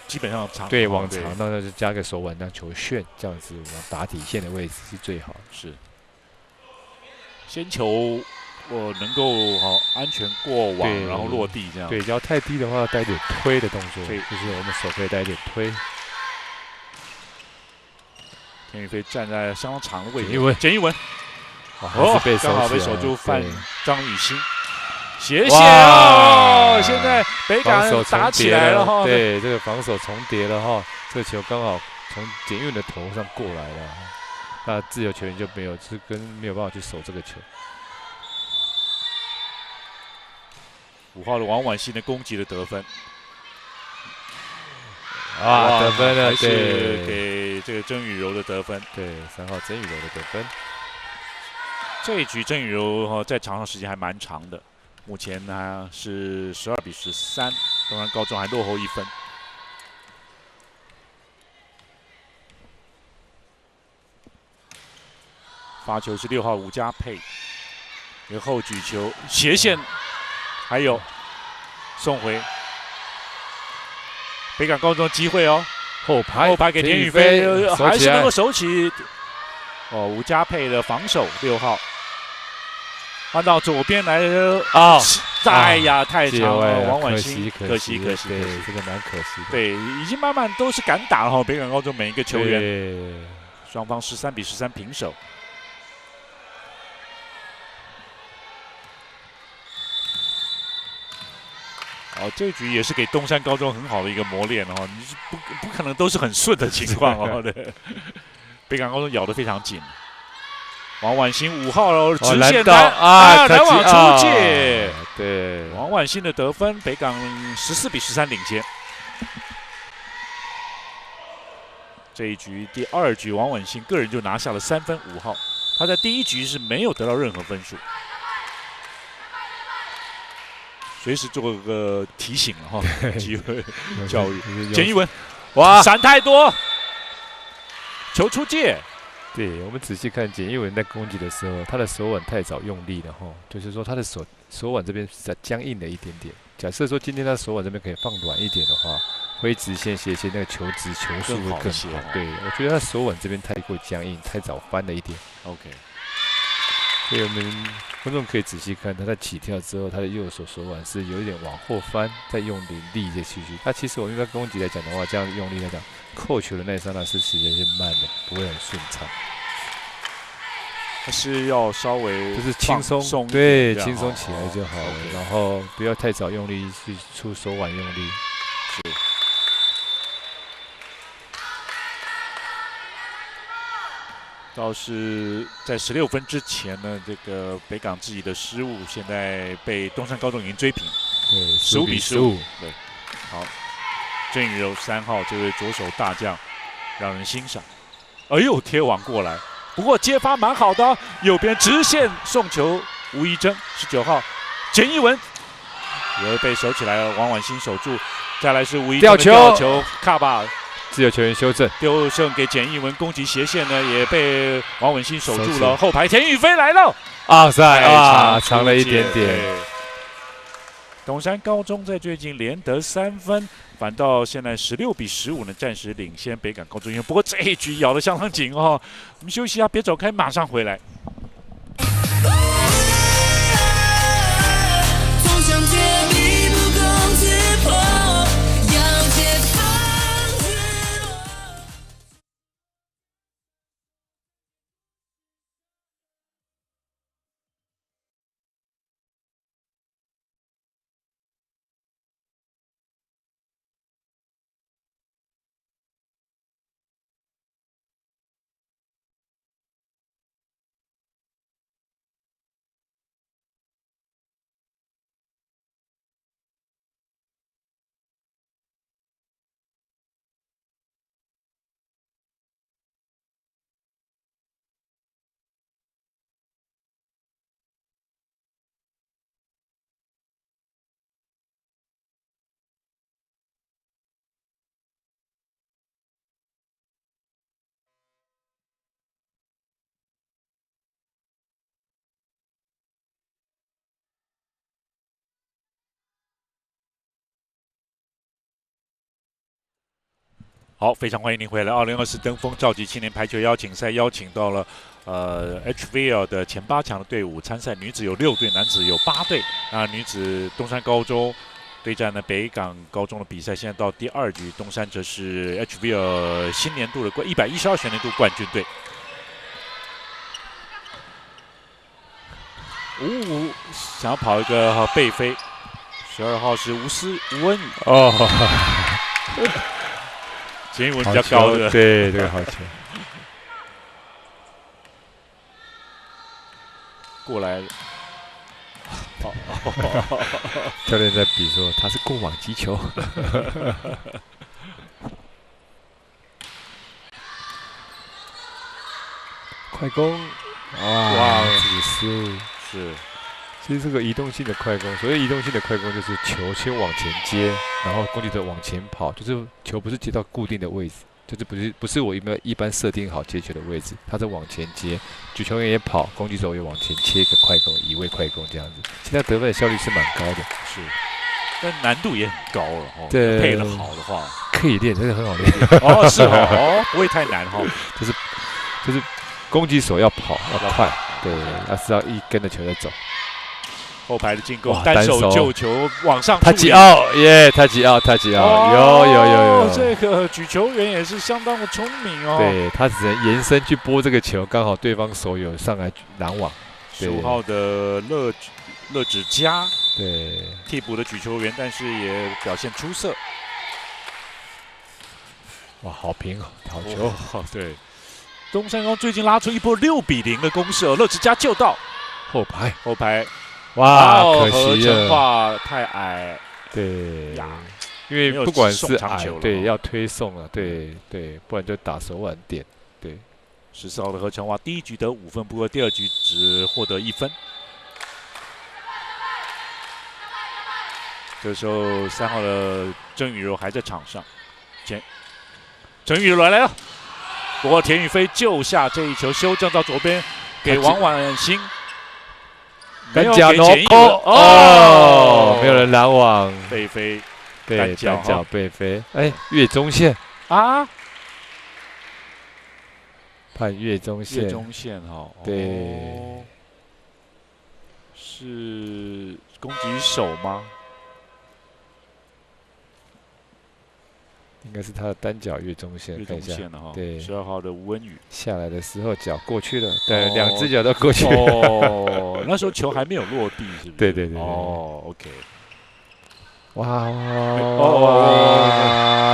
基本上长，
对，往长，那就加个手腕让球旋，这样子往打底线的位置是最好的。
是，先球能够安全过网，然后落地这样。
对，只要太低的话，带点推的动作，就是我们手可以带点推。
田宇飞站在相当长的位置，简义文，
刚
好被守住范张雨欣。斜线哦！现在北港打起来了哈，
对，这个防守重叠了哈，这个球刚好从简义文的头上过来了，那自由球员就没有没有办法去守这个球。
5号的王婉欣的攻击的得分，
得分了，
还是给这个曾宇柔的得分，
对，3号曾宇柔的得分。
这一局曾宇柔在场上时间还蛮长的。目前呢是12比13，东山高中还落后1分。发球是6号吴家佩，一个后举球斜线，还有送回。北港高中机会哦，
后排
给田宇飞，还是能够守起。吴家佩的防守6号。换到左边来哎呀，太长了，王婉欣，可惜，
这个蛮可惜的。
对，已经慢慢都是敢打了哈，北港高中每一个球员，双方13比13平手。这局也是给东山高中很好的一个磨练哦，你是不可能都是很顺的情况哦，对，北港高中咬得非常紧。王婉欣5号直线拦网出界，
对，
王婉欣的得分，北港14比13领先。这一局第2局，王婉欣个人就拿下了3分，5号，他在第1局是没有得到任何分数，随时做个提醒了哈，机会教育。简义文，闪太多，球出界。
对，我们仔细看简义文在攻击的时候，他的手腕太早用力了哈，就是说他的手腕这边是僵硬了一点点。假设说今天他手腕这边可以放软一点的话，挥直线、斜线那个球质、球速会更好。对，我觉得他手腕这边太过僵硬，太早翻了一点。
OK，
所以我们观众可以仔细看他在起跳之后，他的右手手腕是有一点往后翻，再用力再继续。他其实我们在攻击来讲的话，这样用力来讲，扣球的那一刹那是其实是慢的，不会很顺畅。
还是要稍微
就是轻松，对，轻松起来就好了。然后不要太早用力去出手腕用力。
是。倒是在16分之前呢，这个北港自己的失误，现在被东山高中已经追平，
对
，15比15。对，好，郑宇柔3号这位左手大将，让人欣赏。哎呦，贴网过来。不过接发蛮好的，右边直线送球，吴怡珍19号，简义文也被守起来了，王婉欣守住，再来是吴怡珍的吊球，卡巴
自由球员修正，
丢剩给简义文，攻击斜线呢也被王婉欣守住了，后排田宇飞来了，
长了一点点。
东山高中在最近连得3分。反倒现在16比15呢，暂时领先北港高中。不过这一局咬得相当紧哦。我们休息一下，别走开，马上回来。好，非常欢迎您回来。2024登峰召集青年排球邀请赛，邀请到了HVL 的前8强的队伍参赛，女子有6队，男子有8队。那女子东山高中对战呢北港高中的比赛，现在到第2局，东山则是 HVL 新年度的112学年度冠军队。55想要跑一个背飞，12号是吴恩宇
哦，
简英文比较高的，
对，这个好球。
过来，
教练在比说他是过网击球。快攻，哇，自己失误。
是，
其实这个移动性的快攻，所谓移动性的快攻就是球先往前接，然后攻击者往前跑，就是球不是接到固定的位置，就是不是我一般设定好接球的位置，它是往前接，举球员也跑，攻击手也往前切一个快攻，移位快攻这样子，其实他得分的效率是蛮高的，
是，但难度也很高了哦。
对，
配得好的话，
可以练，真的很好练。
哦，是哦，不会太难哈。
就是攻击手要跑要快。对，他是要一跟着球在走。
后排的进攻，单手救球往上。
他击奥耶，他击奥，有。
这个举球员也是相当的聪明哦。
对，他只能延伸去拨这个球，刚好对方手有上来拦网。
15号的乐芷佳，
对，
替补的举球员，但是也表现出色。
哇，好平，好球，
对。东山高最近拉出一波6比0的攻势哦，乐芷佳救到
后排，
哇，
可惜了，
陈化太矮，
对
呀，
因为不管是矮，对，
哦
要推送了，对，不然就打手腕点，对。
14号的何成华第1局得5分，不过第2局只获得1分。这时候3号的曾雨柔还在场上，曾雨柔来了。不过田雨飞救下这一球，修正到左边给王婉欣，
没有给简一文哦，没有人拦网，
背飞，
对，单脚背飞，哎，越中线
啊，
判越中线，
越中线哈，
对，
是攻击手吗？
应该是他的单脚越中线，
看一下，对，12号的吴恩宇
下来的时候脚过去了，对，2只脚都过去了。
哦，那时候球还没有落地，是不是？
对。
哦 ，OK。
哇，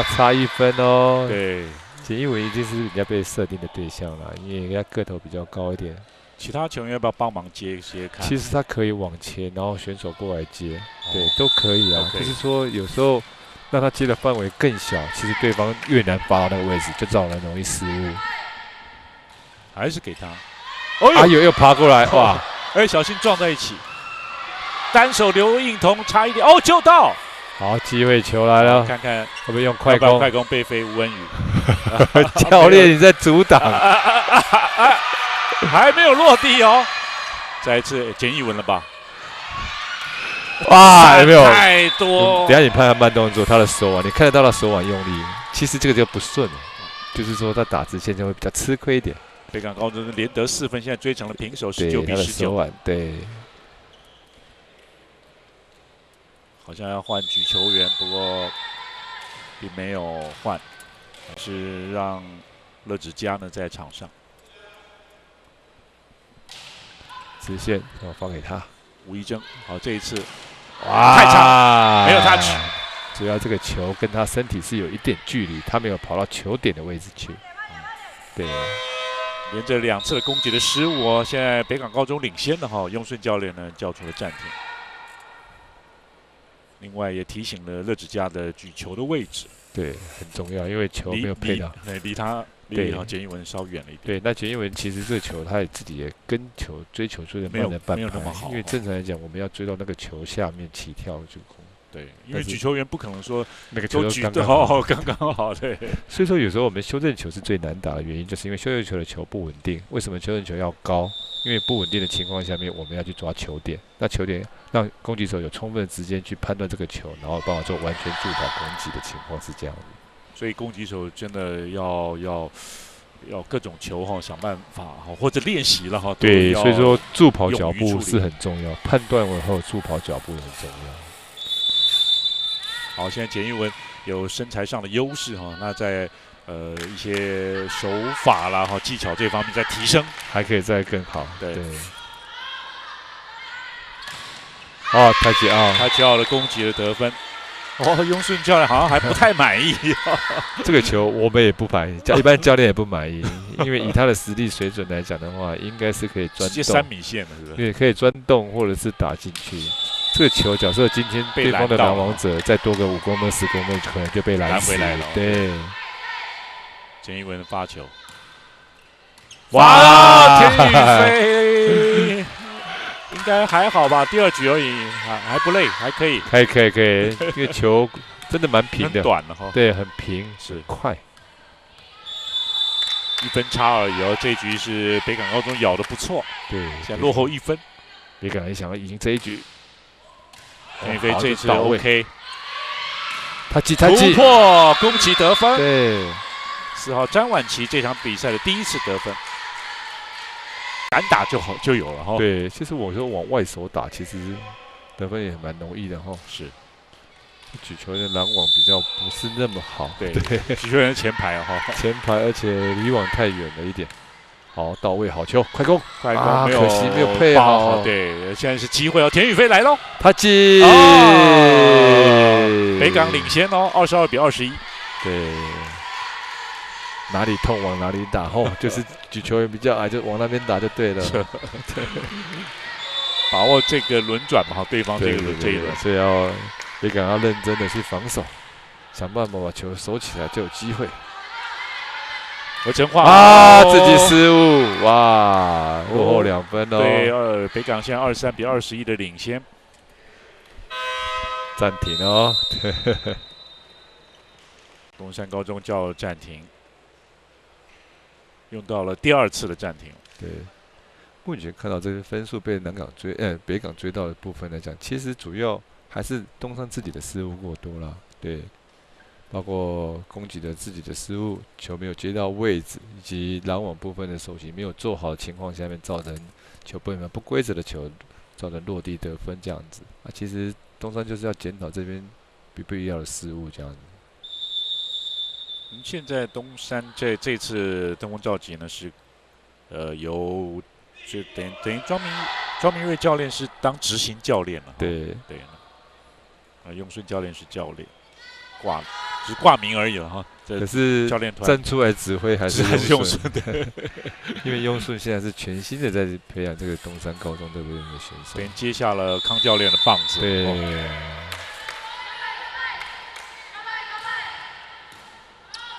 差1分哦。
对，
简一文一定是人家被设定的对象了，因为人家个头比较高一点。
其他球员要不要帮忙接一些看？
其实他可以往前，然后选手过来接，对，都可以啊。就是说有时候。让他接的范围更小，其实对方越难发到那个位置，就造成容易失误。
还是给他，
又爬过来，哇！
小心撞在一起。单手刘映彤差一点，救到！
好，机会球来了，
看看
会不会用快攻？
快攻背飞吴恩宇。
教练你在阻挡，
还没有落地哦。再一次简一文了吧？
哇，有没有
太多？
等下你看他慢动作，他的手腕，你看得到他手腕用力，其实这个就不顺了，就是说他打直线就会比较吃亏一点。
北港高中连得4分，现在追成了平手，19比19。
手腕对，
好像要换举球员，不过并没有换，是让乐芷佳呢在场上。
直线我发给他。
吴一征，好，这一次
哇
太长，没有 touch，
主要这个球跟他身体是有一点距离，他没有跑到球点的位置去。对，
连着2次的攻击的失误哦，现在北港高中领先的哈，雍顺教练呢叫出了暂停。另外也提醒了乐芷佳的举球的位置，
对，很重要，因为球没有配到，
离简一文稍远了一点。
对，那简一文其实这个球他也自己也跟球追求追的慢了半拍，因为正常来讲我们要追到那个球下面起跳就攻。
对，因为举球员不可能说
那个球都
刚刚好，对。
所以说有时候我们修正球是最难打的原因，就是因为修正球的球不稳定。为什么修正球要高？因为不稳定的情况下面，我们要去抓球点，那球点让攻击手有充分的时间去判断这个球，然后帮我做完全助跑攻击的情况是这样的。
所以攻击手真的要各种球哈，想办法哈，或者练习了哈。
对，所以说助跑脚
勇于处理
步是很重要，判断完后助跑脚步很重要。
好，现在简玉文有身材上的优势哈，那在一些手法啦哈技巧这方面在提升，
还可以再更好。
对
哦，太极奥，
他骄傲的攻击了得分。哦，雍顺教练好像还不太满意。
这个球我们也不满意，一般教练也不满意，因为以他的实力水准来讲的话，应该是可以钻
直接
洞
3米线了，是不是？
对，可以钻洞或者是打进去。这个球假设今天对方的拦网者再多个5公分、10公分，可能就被拦
回来了。
对，
简玉文发球，
哇，
田宇飞应该还好吧？第2局而已，还不累，还可以。
可以，这个球真的蛮平的，
很短了哈。
对，很平，
是
快。
1分差而已哦。这一局是北港高中咬得不错，
对，
现在落后1分。
北港也想要赢这一局。
田宇飞这次 OK，
他突
破攻击得分。
对
4号詹婉琪这场比赛的第1次得分。敢打就有了哈。
对，其实我说往外手打，其实得分也蛮容易的哈。
是，
举球的拦网比较不是那么好。
对，举球人前排哈，
前排而且离网太远了一点。好，到位，好球，快攻，
快攻，
可惜没有配好。
对，现在是机会哦，田宇飞来喽，
他进，
北港领先哦，22比21。
对。哪里痛往哪里打，就是举球员比较矮，就往那边打就对了。
把握这个轮转嘛，对方这一轮，
所以要北港要认真的去防守，想办法把球收起来就有机会。
何成化
自己失误，哇，落后2分哦。
对，北港现在23比21的领先。
暂停哦。
东山高中叫暂停。用到了第2次的暂停。
对，目前看到这个分数被北港追到的部分来讲，其实主要还是东山自己的失误过多了。对，包括攻击的自己的失误，球没有接到位置，以及拦网部分的手型没有做好的情况下面，造成球不规则的球，造成落地得分这样子。其实东山就是要检讨这边不必要的失误这样子。
现在东山这次登峰造极呢是，由就等于庄明瑞教练是当执行教练了。
对，
雍顺教练是教练，只是挂名而已了哈。
可是
教练团
站出来指挥还是
雍顺的，
因为雍顺现在是全新的在培养这个东山高中这边的选手，
别人接下了康教练的棒子。
对。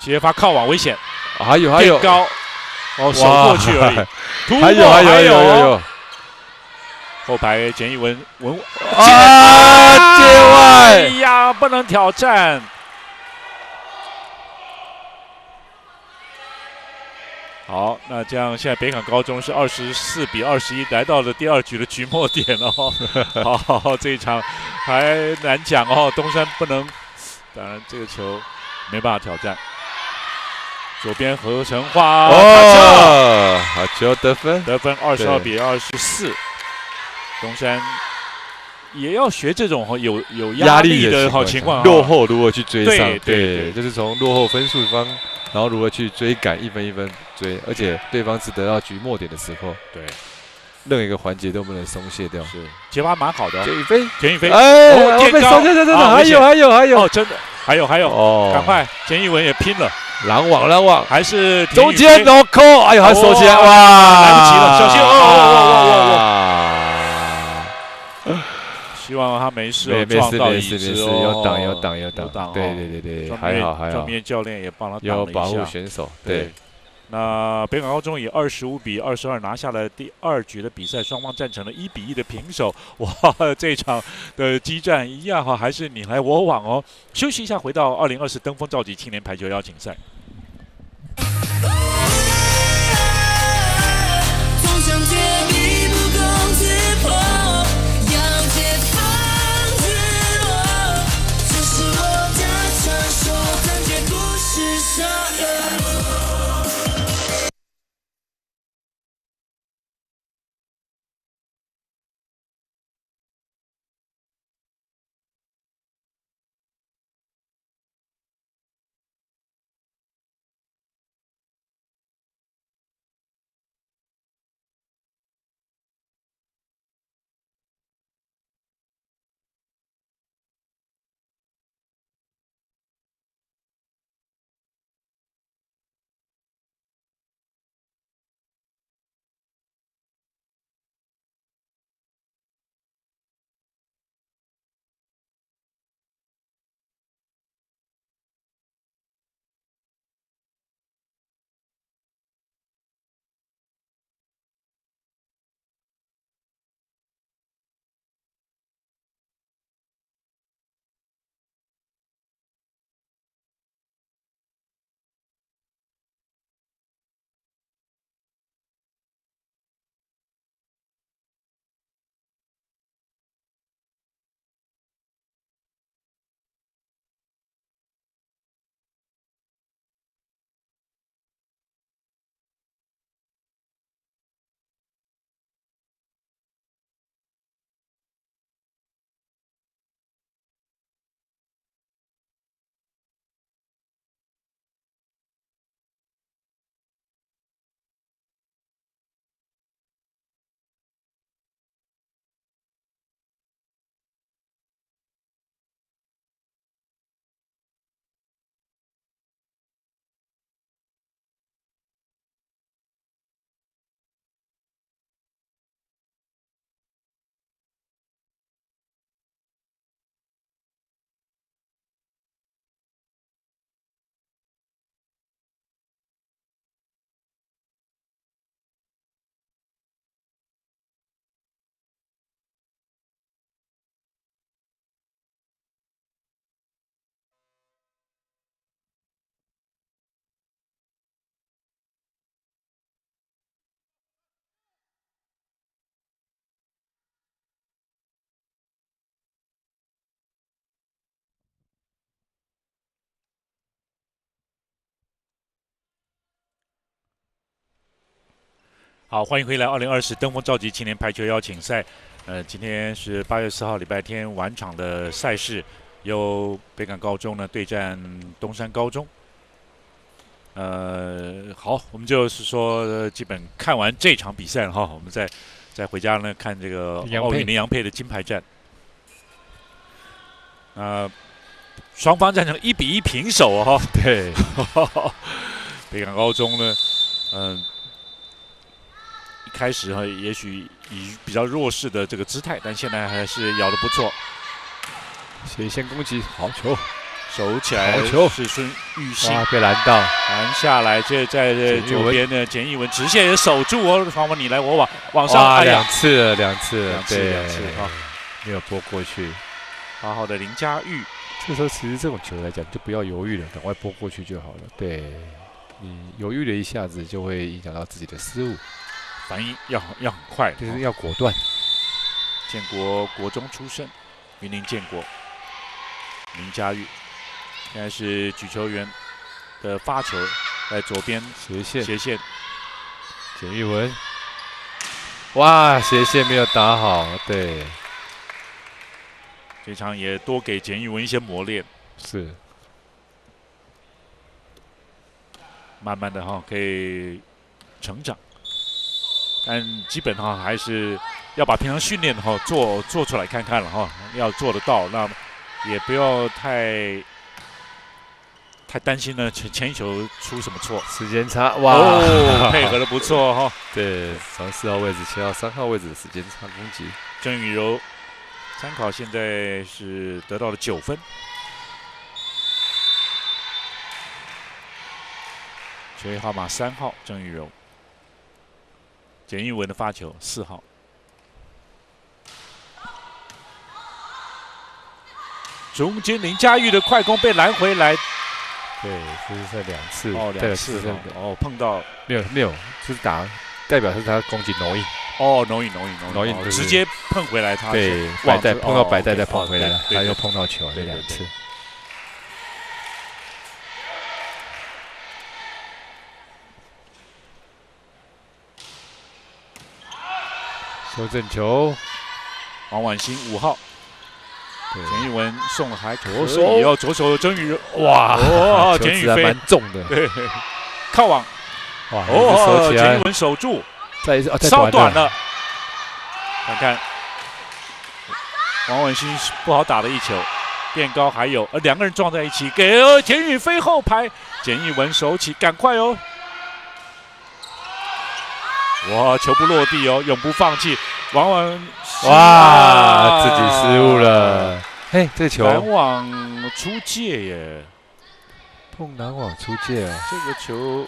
接发靠网危险，
还有
高，手过去而已，突破
还有，
后排简玉文界
外，
哎呀，不能挑战。好，那这样现在北港高中是24比21，来到了第2局的局末点了哦。好，这一场还难讲哦，东山不能，当然这个球没办法挑战。左边何成化，
好球得分
22比24。东山也要学这种有压力的情况，
落后如何去追上？
对，
就是从落后分数方，然后如何去追赶，一分一分追，而且对方是得到局末点的时候，
对，
任何一个环节都不能松懈掉。
是，接发蛮好的。简宇飞，
被烧真还有，
哦，真的还有，哦，赶快，简玉文也拼了。
拦网，
还是
中间no call，哎呦，还手起来，哇，
来不及了，小心希望他没事，撞到椅子
有挡，对，还好。
庄明教练也帮他挡了一下，
有保护选手，对。
那北港高中以25比22拿下了第2局的比赛，双方战成了1比1的平手。哇，这场的激战一样哈，还是你来我往哦。休息一下，回到2024登峰造极青年排球邀请赛。
总想借力不攻自破，要解放自我，这是我的传说，感觉不是。
好，欢迎回来2020登峰召集青年排球邀请赛。今天是8月4号礼拜天晚场的赛事，由北港高中呢对战东山高中。好，我们就是说，基本看完这场比赛了哈，我们再回家呢看这个奥运羚羊配的金牌战。双方战成1-1平手哈。
对，
北港高中呢，一开始哈，也许以比较弱势的这个姿态，但现在还是咬得不错。
斜线攻击，好球，
守起来
好球
是孙玉信，
哇，被拦到，
拦下来，这在左边的简义文直线也守住哦，双方你来我往上，
哇，
哎呀，
两次了，两次
哈，
没有拨过去。
好的林佳玉，
这时候其实这种球来讲，就不要犹豫了，赶快拨过去就好了。对，你犹豫了一下子，就会影响到自己的失误。
反应要很快，
就是要果断。
建国国中出身，云林建国，林佳玉，现在是举球员的发球，在左边斜线，
简玉文，哇，斜线没有打好，对，
这场也多给简玉文一些磨练，
是，
慢慢的哈可以成长。但基本上还是要把平常训练哈做出来看看了哈，要做得到，那也不要太担心呢前一球出什么错。
时间差，哇，
配合的不错哈。
对，从4号位置切到3号位置的时间差攻击。
郑宇柔参考现在是得到了9分。球员号码3号郑宇柔。简玉文的发球4号，中间林佳玉的快攻被拦回来。
对，这是在2次，
哦，2次哦，碰到
没有，就是打代表是他攻击挪印。
哦，挪印，直接碰回来他。
对，白带碰到白带再碰回来，他又碰到球，这2次。修正球，
王婉欣5号，简玉文送了还可
以
哦，左手曾宇柔，
哇，
哦，简宇飞
蛮重的，
对，靠网，
哇，哦，
简玉文守住，
再一次，
稍短了，看王婉欣不好打的一球，垫高还有，2个人撞在一起，给简宇飞后排，简玉文手起，赶快哦。哇，球不落地哦，永不放弃。哇，
自己失误了。哎，这球
拦网出界耶，
碰拦网出界啊！
这个球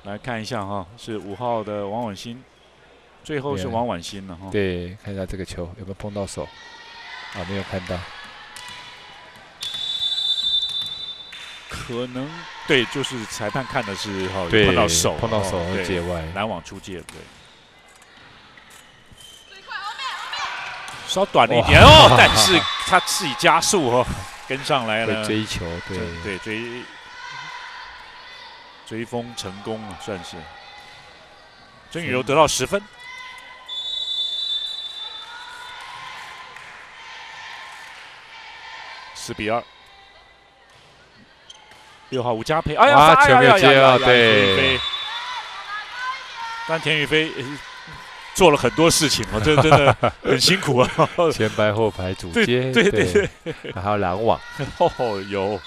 来看一下哈，是5号的王婉欣，最后是王婉欣了哈。
对，看一下这个球有没有碰到手啊？没有看到。
可能对，就是裁判看的是哈，
对，
碰到手
界外，
拦网出界，对，稍短了一点哦，但是他自己加速哦，跟上来了，
追球，
对，追风成功啊，算是。曾宇柔得到10分。4-2。6号吴佳培，哎呀，
球没有接到，对。
但田宇飞做了很多事情哦，这真的很辛苦啊。
前排后排主接，
对，
还有拦网，
哦，有，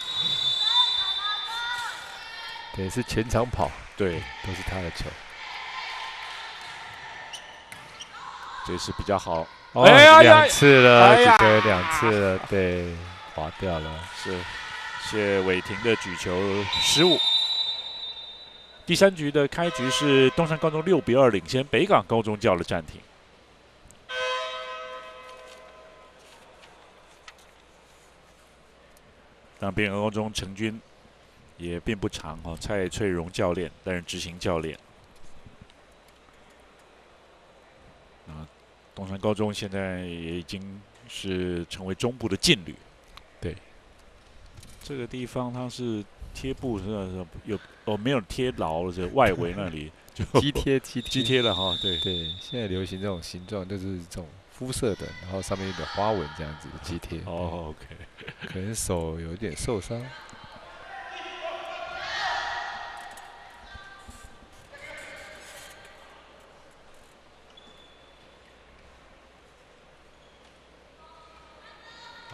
对，是前场跑，
对，
都是他的球。
这是比较好，
哦，2次了，举球2次了，对，滑掉了，
是。谢伟霆的举球失误。第3局的开局是东山高中6-2领先，北港高中叫了暂停。当北港高中成军也并不长哈，蔡翠荣教练担任执行教练。东山高中现在也已经是成为中部的劲旅。对。这个地方它是贴布是有没有贴牢了？这外围那里就机贴了哈。对
对，现在流行这种形状，就是这种肤色的，然后上面有点花纹这样子的肌贴。
哦 ，OK。
可能手有一点受伤。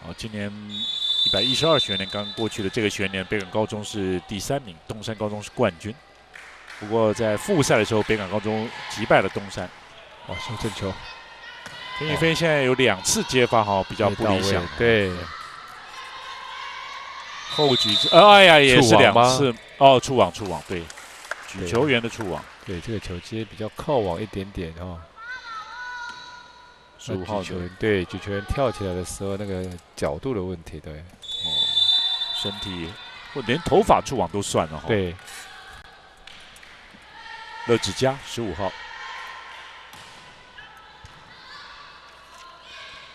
好，今年112学年刚过去的这个学年，北港高中是第3名，东山高中是冠军。不过在复赛的时候，北港高中击败了东山。
哇，修正球，
田宇飞现在有2次接发哈，比较不理想。
对，
后举哎呀，也是2次哦，触网，对，举球员的触网。
对，这个球接比较靠网一点点哦。
15号
球员对举球员跳起来的时候，那个角度的问题，对，
身体或连头发触网都算了哈。
对，
乐子嘉15号。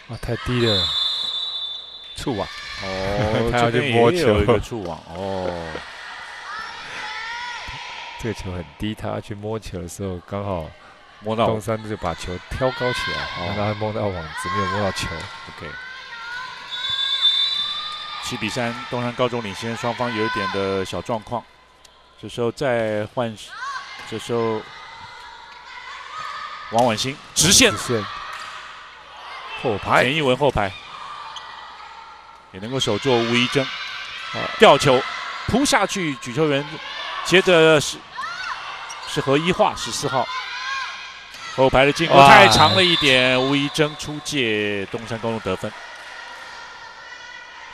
啊，太低了，触网。
哦，
他要去摸球，
有一个触网哦。
这个球很低，他要去摸球的时候，刚好
摸到
东山就把球挑高起来，让他摸到网子，没有摸到球。
OK。7比3，东山高中领先，双方有一点的小状况。这时候再换，这时候王婉欣直线
后排，
田一文后排也能够守住吴一征，吊球扑下去，举球员接着是何一化14号。后排的进攻太长了一点，吴一征出界，东山高中得分。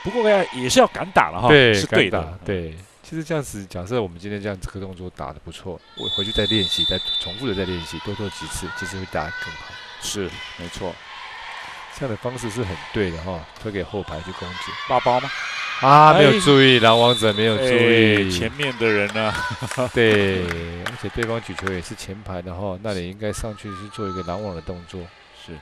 不过也是要敢打了哈，
对，
是对的。
对，其实这样子，假设我们今天这样这个动作打得不错，我回去再练习，再重复的再练习，多做几次，其实会打得更好。
是，没错。
这样的方式是很对的哈，推给后排去攻击。
8包吗？
啊，没有注意，拦网者没有注意
前面的人呢。
对，而且对方举球也是前排的哈，那你应该上去去做一个拦网的动作。
是。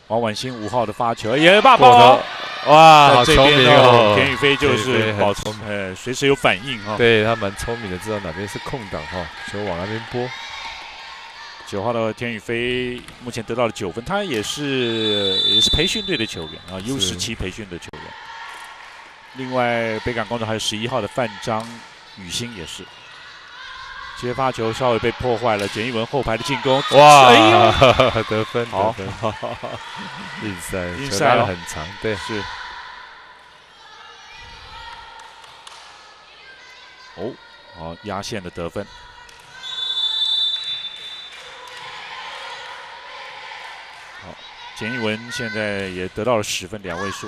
王婉欣5号的发球也8包。
哇，好聪明哦！
田宇飞就是保持，随时有反应哈。
对他蛮聪明的，知道哪边是空档哈，球往那边拨。
9号的田宇飞目前得到了9分，他也是培训队的球员啊，U17培训的球员。另外，北港高中还有11号的范张雨欣也是。接发球稍微被破坏了，简一文后排的进攻，
哇，哎呦，得分，
好，
硬塞，球拉得很长，对，
是。哦，好，压线的得分。好，简一文现在也得到了10分，2位数。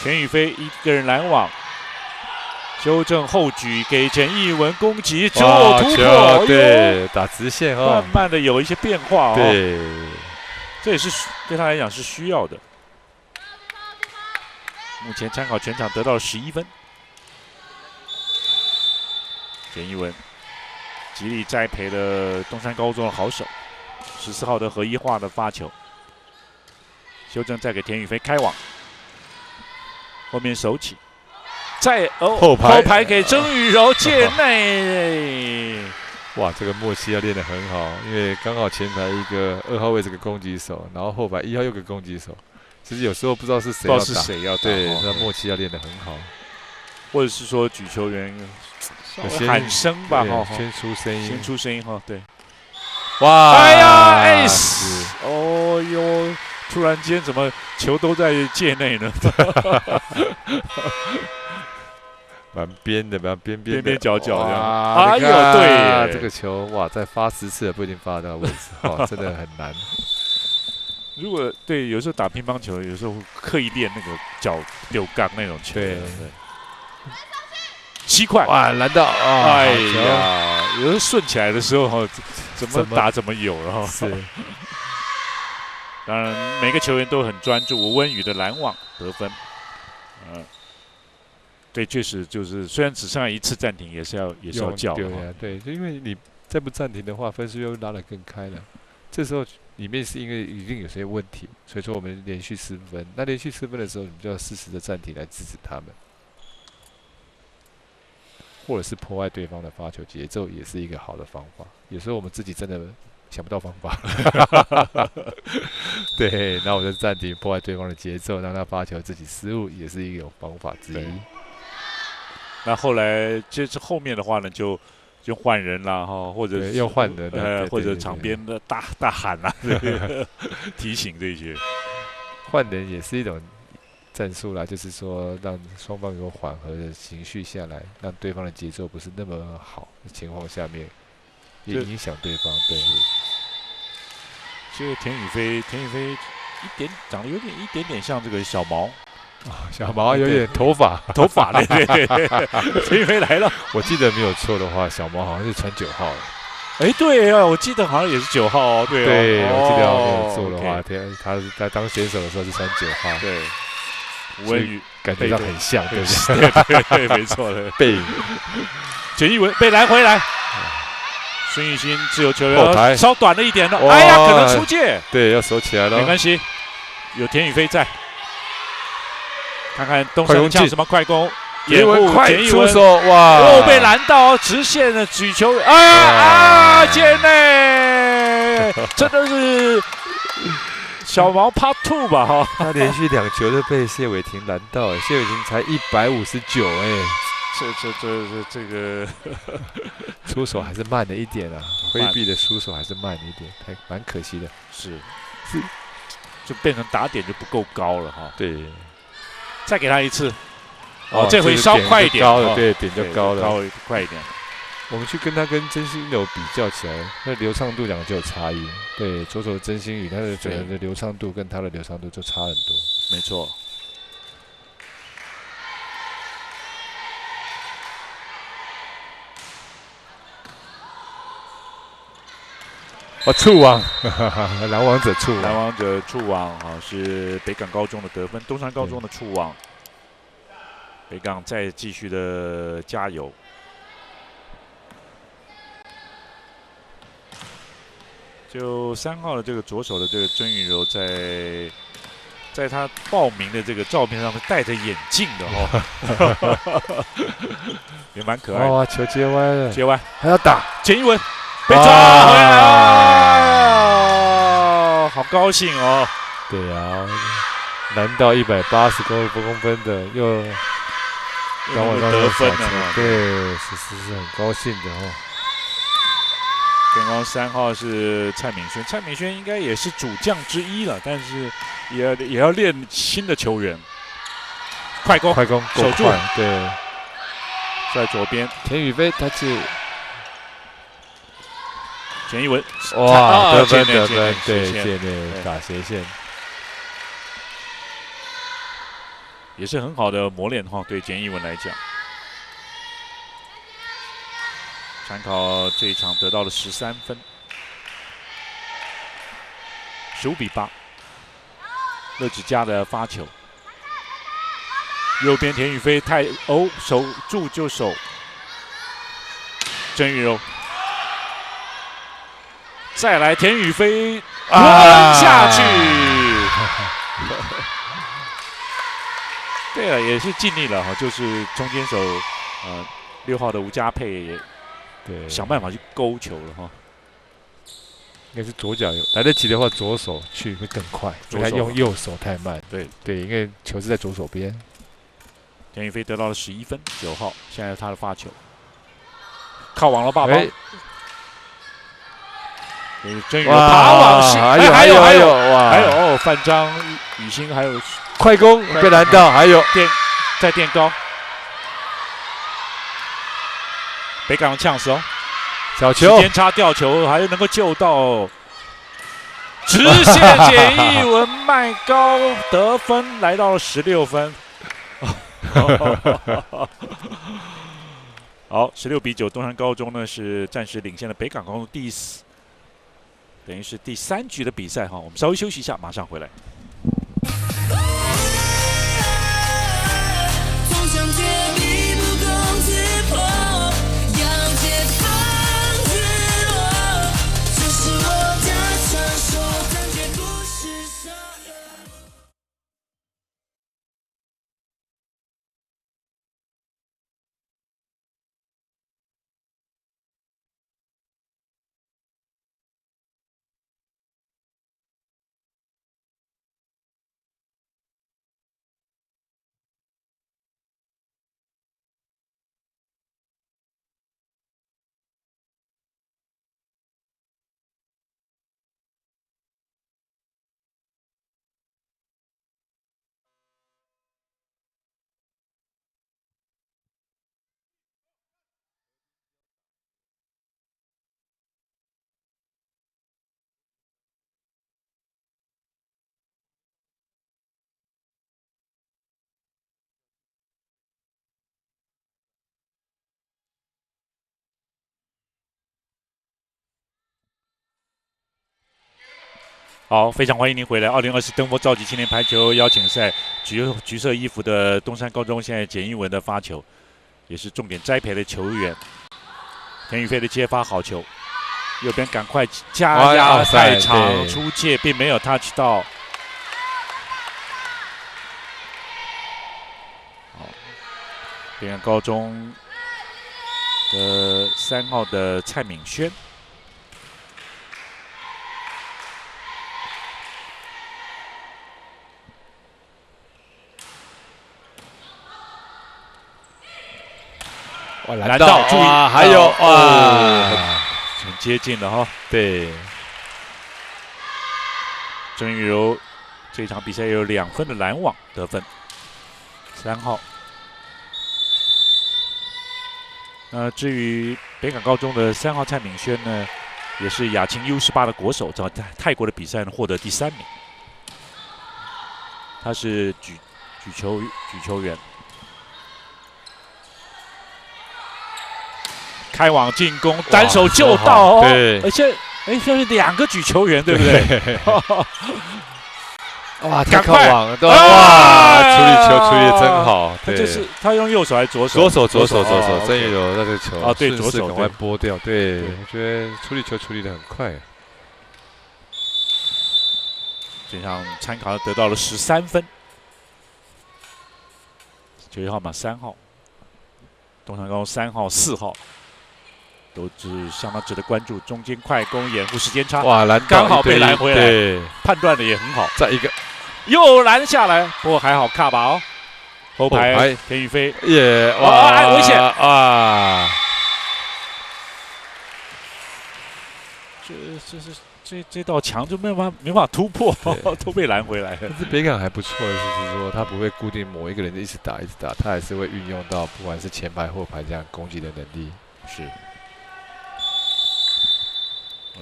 田宇飞一个人拦网。修正后举给简一文攻击，突破，
对，打直线哦，
慢慢的有一些变化哦。
对，
这也是对他来讲是需要的。目前参考全场得到了11分。简一文极力栽培了东山高中的好手，14号的何一化的发球，修正再给田宇飞开网，后面手起。再后排给曾雨柔界内，
哇，这个默契要练得很好，因为刚好前排一个2号位这个攻击手，然后后排1号又个攻击手，其实有时候不知道是谁要打，对，那默契要练得很好，
或者是说举球员喊声吧，
先出声音
哈，对，
哇，
哎呀，ace，哦哟。突然间，怎么球都在界内呢？
蛮边的，蛮边
角的。
哎呦，对，这个球哇，再发10次也不一定发到位置，哇，真的很难。
如果对，有时候打乒乓球，有时候刻意练那个脚丢杠那种球。对。7块，
哇，拦到！
哎呀，有时候顺起来的时候，怎么打怎么有，然后是。当然，每个球员都很专注。吴文宇的拦网得分，对，确实就是，虽然只剩下1次暂停，也是要叫。
对，就因为你再不暂停的话，分数又拉得更开了。这时候里面是因为一定有些问题，所以说我们连续失分。那连续失分的时候，你就要适时的暂停来制止他们，或者是破坏对方的发球节奏，也是一个好的方法。有时候我们自己真的想不到方法，对，那我就暂停破坏对方的节奏，让他发球自己失误，也是一种方法之一。
那后来这次后面的话呢，就换人了哈，或者
又换人了，
或者场边的大喊啊，提醒这些。
换人也是一种战术啦，就是说让双方有缓和的情绪下来，让对方的节奏不是那么好的情况下面，也影响对方。对，
这个田宇飞长得有一点点像这个小毛。
小毛有点头发
对，田宇飞来了。
我记得没有错的话，小毛好像是穿9号的。
哎，对啊，我记得好像也是9号哦。对，
我记得没有错的话，他在当选手的时候是穿9号。
对，吴文宇
感觉到很像，对不
对？对，没错的。
背影，
简一文被拦回来，孙玉兴自由球
后排
稍短了一点了，哎呀，可能出界。
对，要收起来了。
没关系，有田宇飞在。看看东山像什么快攻，
掩护
简一文
出手，哇！
被拦到，直线的举球，界内，真的是小毛Part 2吧哈！
他连续2球都被谢伟霆拦到，谢伟霆才159
这个
出手还是慢了一点啊，挥臂的出手还是慢了一点，还蛮可惜的。
是，就变成打点就不够高了哈。
对。
再给他一次，这回稍快一点，
对，点就高了，
快一点。
我们去跟真心流比较起来，那流畅度2个就有差异。对，左手的真心宇，他的整个的流畅度跟他的流畅度就差很多。
没错。
触网，拦网者触网，
拦网者触网是北港高中的得分，东山高中的触网。北港再继续的加油。就3号的这个左手的这个曾宇柔在他报名的这个照片上是戴着眼镜的也蛮可爱的。
哇，球接歪了，
接歪
还要打，
简一文。被抓回来了，好高兴哦！
对啊，拦到180公分的，又
得分了，
对，是很高兴的哦。
刚刚3号是蔡敏轩，蔡敏轩应该也是主将之一了，但是也要练新的球员。快攻，守住，
对，
在左边，
田宇飞他是。
简一文，
哇，得分，对，界内打斜线，
也是很好的磨练哈。对简一文来讲，参考这一场得到了13分，15-8，乐子家的发球，右边田宇飞守住就守，曾宇柔。再来田宇飞抡下去，对了，也是尽力了哈，就是中间手6号的吴家佩也
对
想办法去勾球了哈。
应该是左脚来得及的话，左手去会更快，因为他用右手太慢。对，因为球是在左手边。
田宇飞得到了11分，9号，现在他的发球靠网了霸方。真宇爬网系，还有范章、宇欣，还有
快攻被拦到，还有
垫高，北港的呛死哦，
小球
时间差吊球，还能够救到，直线简一文迈高得分，来到了16分。好，16-9，东山高中呢是暂时领先了北港高中第4。等于是第3局的比赛哈，我们稍微休息一下，马上回来。
力不攻自破，要解放自
好，非常欢迎您回来。2020登峰召集青年排球邀请赛，橘色衣服的东山高中现在简一文的发球，也是重点栽培的球员。田宇飞的接发好球，右边赶快加压太长，出界并没有 touch 到。好，北港高中的3号的蔡敏轩。
哇，
拦到，注意，
还有
哇，很接近了哈。
对，
郑玉柔这场比赛有2分的拦网得分，3号。至于北港高中的3号蔡敏轩呢，也是亚青 U18的国手，在泰国的比赛呢获得第3名。他是举球员。开网进攻，单手就到哦，
对，
而且现在是2个举球员，对不对？
哇，太靠网了，
哇，
处理球处理的真好，
对，就是他用右手还是左手？
左手，郑玉柔那个球
啊，对，左手
赶快拨掉，对，我觉得处理球处理的很快。
这场参考得到了13分，9号码3号，东山高中3号、4号。都是相当值得关注，中间快攻掩护时间差，
哇，
刚好被拦回来，
对，
判断的也很好。
再一个
又拦下来，不过还好卡吧哦。后排田宇飞
也
哇，危险
啊！
这道墙就没办法突破，都被拦回来了。
但是北港还不错的是说，他不会固定某一个人一直打，他还是会运用到不管是前排后排这样攻击的能力。
是。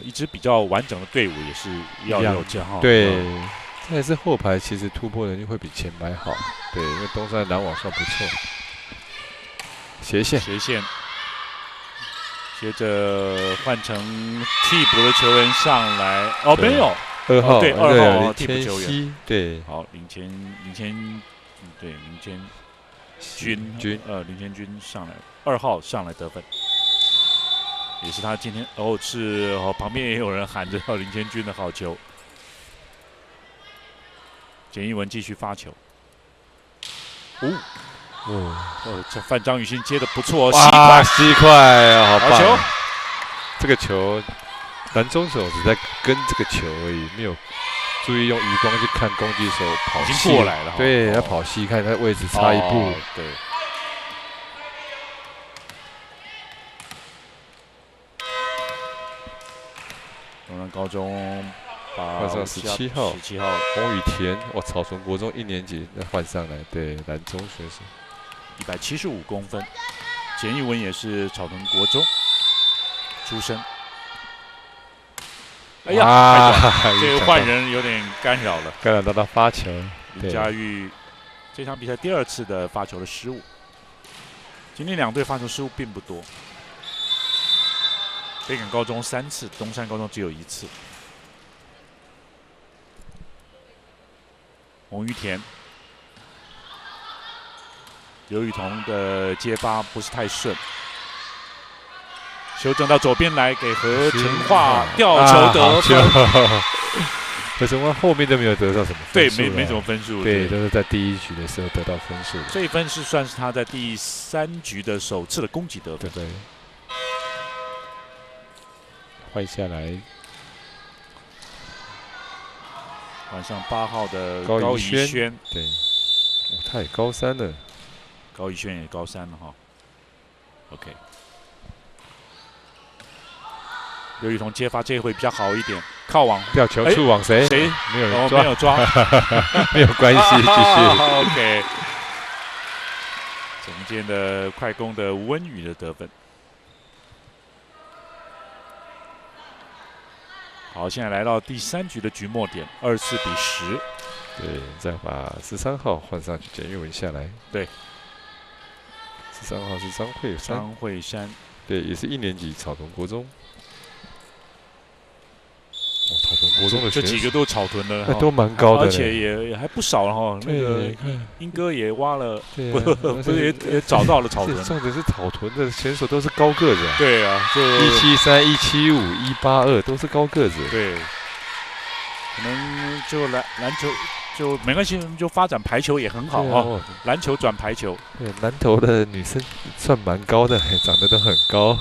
一支比较完整的队伍也是要有这样哈。
对，这也是后排其实突破能力会比前排好。对，因为东山拦网算不错。斜线，
接着换成替补的球员上来，哦，没有
，2号，
对，2号替补球
员，对，
好，林谦君上来，2号上来得分。也是他今天旁边也有人喊着林谦君的好球。简一文继续发球，这范张雨欣接的不错，
西快，好棒！
球，
这个球，蓝中手只在跟这个球而已，没有注意用余光去看攻击手跑
已经过来了，
对，他跑细看他位置差一步，
对。东山高中
换上17号洪宇田，草屯国中1年级再换上来，对，蓝中学生
，175公分。简一文也是草屯国中出身。哎呀，这个换人有点干扰了，
干扰到他发球。
林佳玉这场比赛第2次的发球的失误，今天2队发球失误并不多。北港高中3次，东山高中只有1次。洪玉田、刘雨桐的接发不是太顺，修正到左边来给何成化吊球得分。
何成化后面都没有得到什么分数，
对，没什么分数，
对，都是在第1局的时候得到分数。
这一分是算是他在第3局的首次的攻击得分。
对。换下来，
换上8号的
高怡
轩，
对，他也高3了，
高怡轩也高3了哈。OK， 刘雨桐接发这回比较好一点，靠网
吊球触网谁没有人抓，
没有抓，
没有关系，继续。
OK， 整件的快攻的吴文宇的得分。好，现在来到第3局的局末点，24比10。
对，再把13号换上去，简玉文下来。
对
，13号是张惠珊，对，也是1年级草屯国中。草屯国中的选手
这几个都草屯的，
都蛮高的，
而且也还不少了哈。那个英哥也挖了，不是也找到了草屯。
重点是草屯的选手都是高个子啊。
对啊，就
173、175、182都是高个子。
对，可能就篮球就没关系，就发展排球也很好哈。篮球转排球。
对，南投的女生算蛮高的，长得都很高。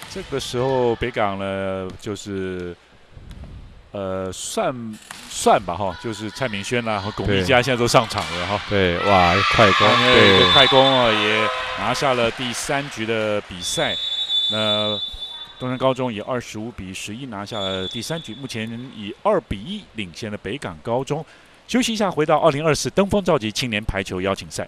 这个时候北港呢，就是算吧哈，就是蔡明轩啦和龚一佳现在都上场了哈。
对，哇，快攻，
对，快攻啊，也拿下了第3局的比赛。那东山高中以25-11拿下了第3局，目前以2-1领先了北港高中。休息一下，回到2024登峰造极青年排球邀请赛。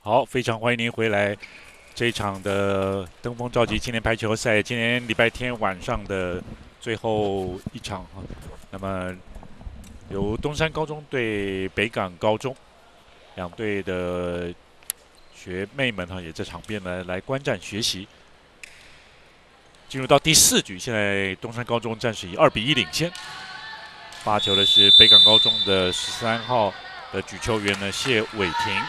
好，非常欢迎您回来这一场的登峰造极青年排球赛，今天礼拜天晚上的最后一场哈。那么由东山高中对北港高中两队的学妹们哈也在场边呢来观战学习。进入到第4局，现在东山高中暂时以2-1领先。发球的是北港高中的13号的举球员呢谢伟霆。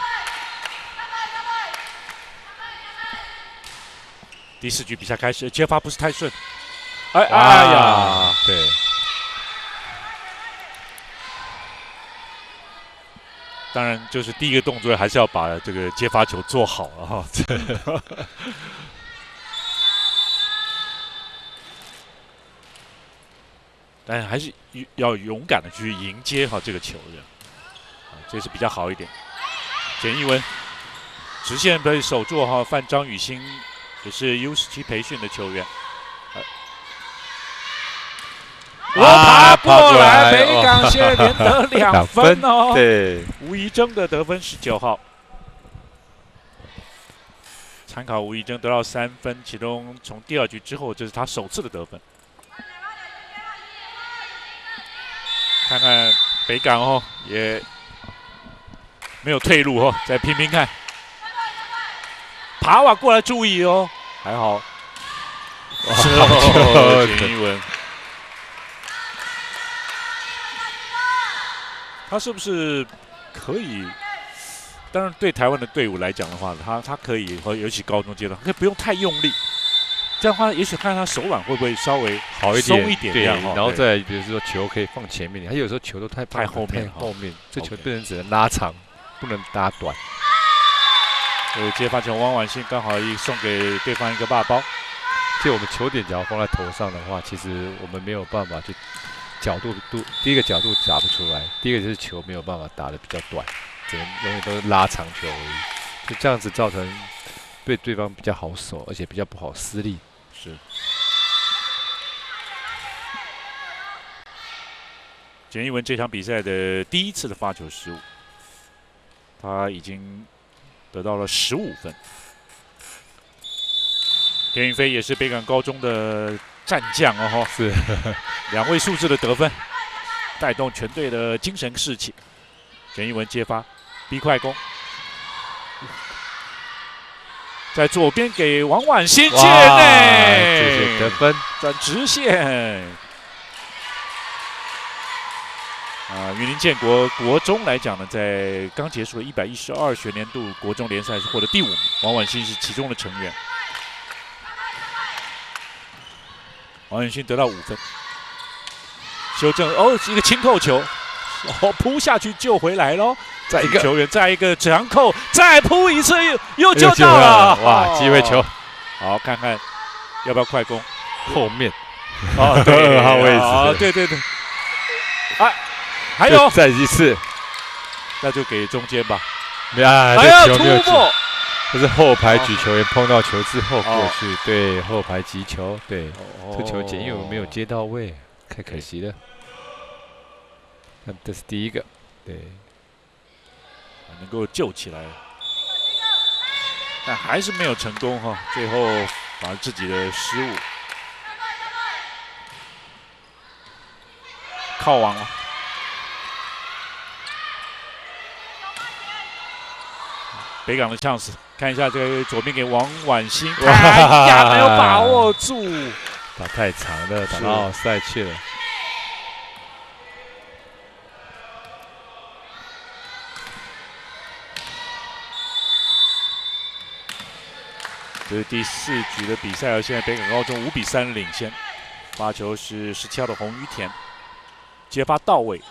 第4局比赛开始，接发不是太顺，哎呀，
对，
当然就是第一个动作还是要把这个接发球做好了哈。但还是要勇敢的去迎接哈这个球的，这是比较好一点。简一文直线被守住哈，范张雨欣。也是 U17培训的球员，我爬过来，北港现在连得2分哦。
对，
吴怡珍的得分19号，参考吴怡珍得到3分，其中从第2局之后，这是他首次的得分。看看看北港哦，也没有退路哦，再拼拼看。爬瓦过来注意哦，还好。简一文，他是不是可以？当然，对台湾的队伍来讲的话，他可以和尤其高中阶段，可以不用太用力。这样的话，也许看他手腕会不会稍微
好一点，
松一点
对，
这样
然后再比如说球可以放前面，他有时候球都太
后面，
这球变成只能拉长，不能拉短。
接发球，汪婉欣刚好送给对方一个霸包。
就我们球点只要放在头上的话，其实我们没有办法去第一个角度打不出来，第一个就是球没有办法打得比较短，只能永远都是拉长球而已，就这样子造成对对方比较好守，而且比较不好施力。
是。简一文这场比赛的第一次的发球失误，他已经得到了15分。田云飞也是北港高中的战将哦，
是
2位数字的得分，带动全队的精神士气。简一文接发，逼快攻，在左边给王婉欣界内，
这些得分
转直线。云林建国国中来讲呢，在刚结束的112学年度国中联赛是获得第5名，王婉欣是其中的成员。王婉欣得到5分，修正一个轻扣球，扑下去救回来喽。再一个球员，再一个长扣，再扑一次又救到了，
哇！机会球，
好看看要不要快攻？
后面
对
2号位置，
对，还有
再一次，
那就给中间吧。
还要
突破，
这是后排举球员碰到球之后过去，对，后排击球，对，这球简一文没有接到位，太可惜了。那这是第一个，对，
能够救起来，但还是没有成功哈。最后把自己的失误靠网了。北港的呛死，看一下这个左边给王婉欣，没有把握住，
打太长了，打到赛去了。
这是第4局的比赛，现在北港高中5比3领先，发球是17号的洪于田，接发到位，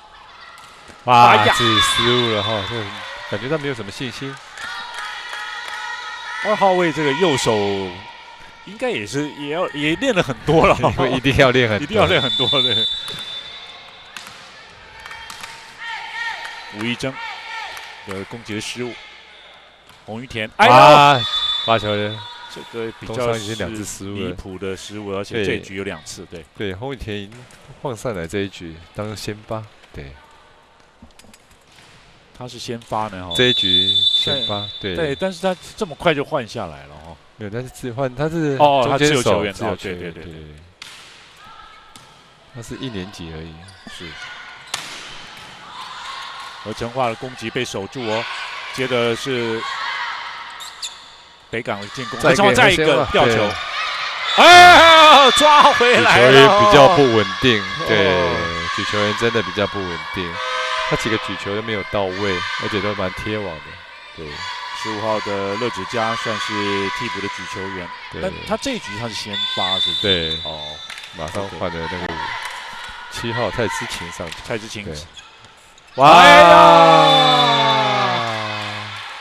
自己失误了哈，感觉他没有什么信心。
2号位这个右手应该也练了很多了，
一定要练很多，
一定要练很多的。吴一征的攻击的失误，洪于田，
发球的
这个比较
已经2次失误了，
离谱的失误，而且这一局有2次，
对，洪于田已经放上来这一局当先发，对。
他是先发呢，
这一局先发，对，
但是他这么快就换下来了哦。
没有，但是自换，他是
他自由球员，对，
他是1年级而已，
是。而陈化的攻击被守住哦，接的是北港的进攻，再一个吊球，抓回来了。
举球员比较不稳定，对，举球员真的比较不稳定。他几个举球都没有到位，而且都蛮贴网的。对
，15号的乐子嘉算是替补的举球员，但他这一局他是先发，是不是？
对，马上换了那个7号蔡之晴上去。
蔡之晴，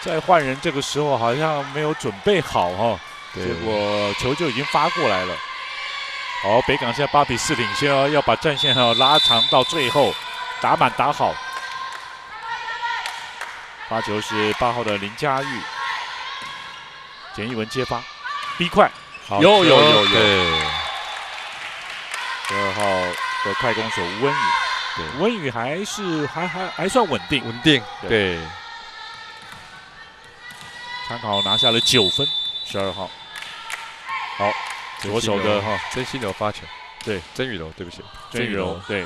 再换人，这个时候好像没有准备好哈，结果球就已经发过来了。好，北港现在8比4领先哦，要把战线拉长到最后，打满打好。发球是8号的林佳玉，简一文接发，逼快，有，2号的快攻手吴文宇，吴文宇还算稳定，
对，
参考拿下了9分，12号，好，左手的
曾心柔发球，
对，
曾雨柔，对不起，
曾雨柔，对。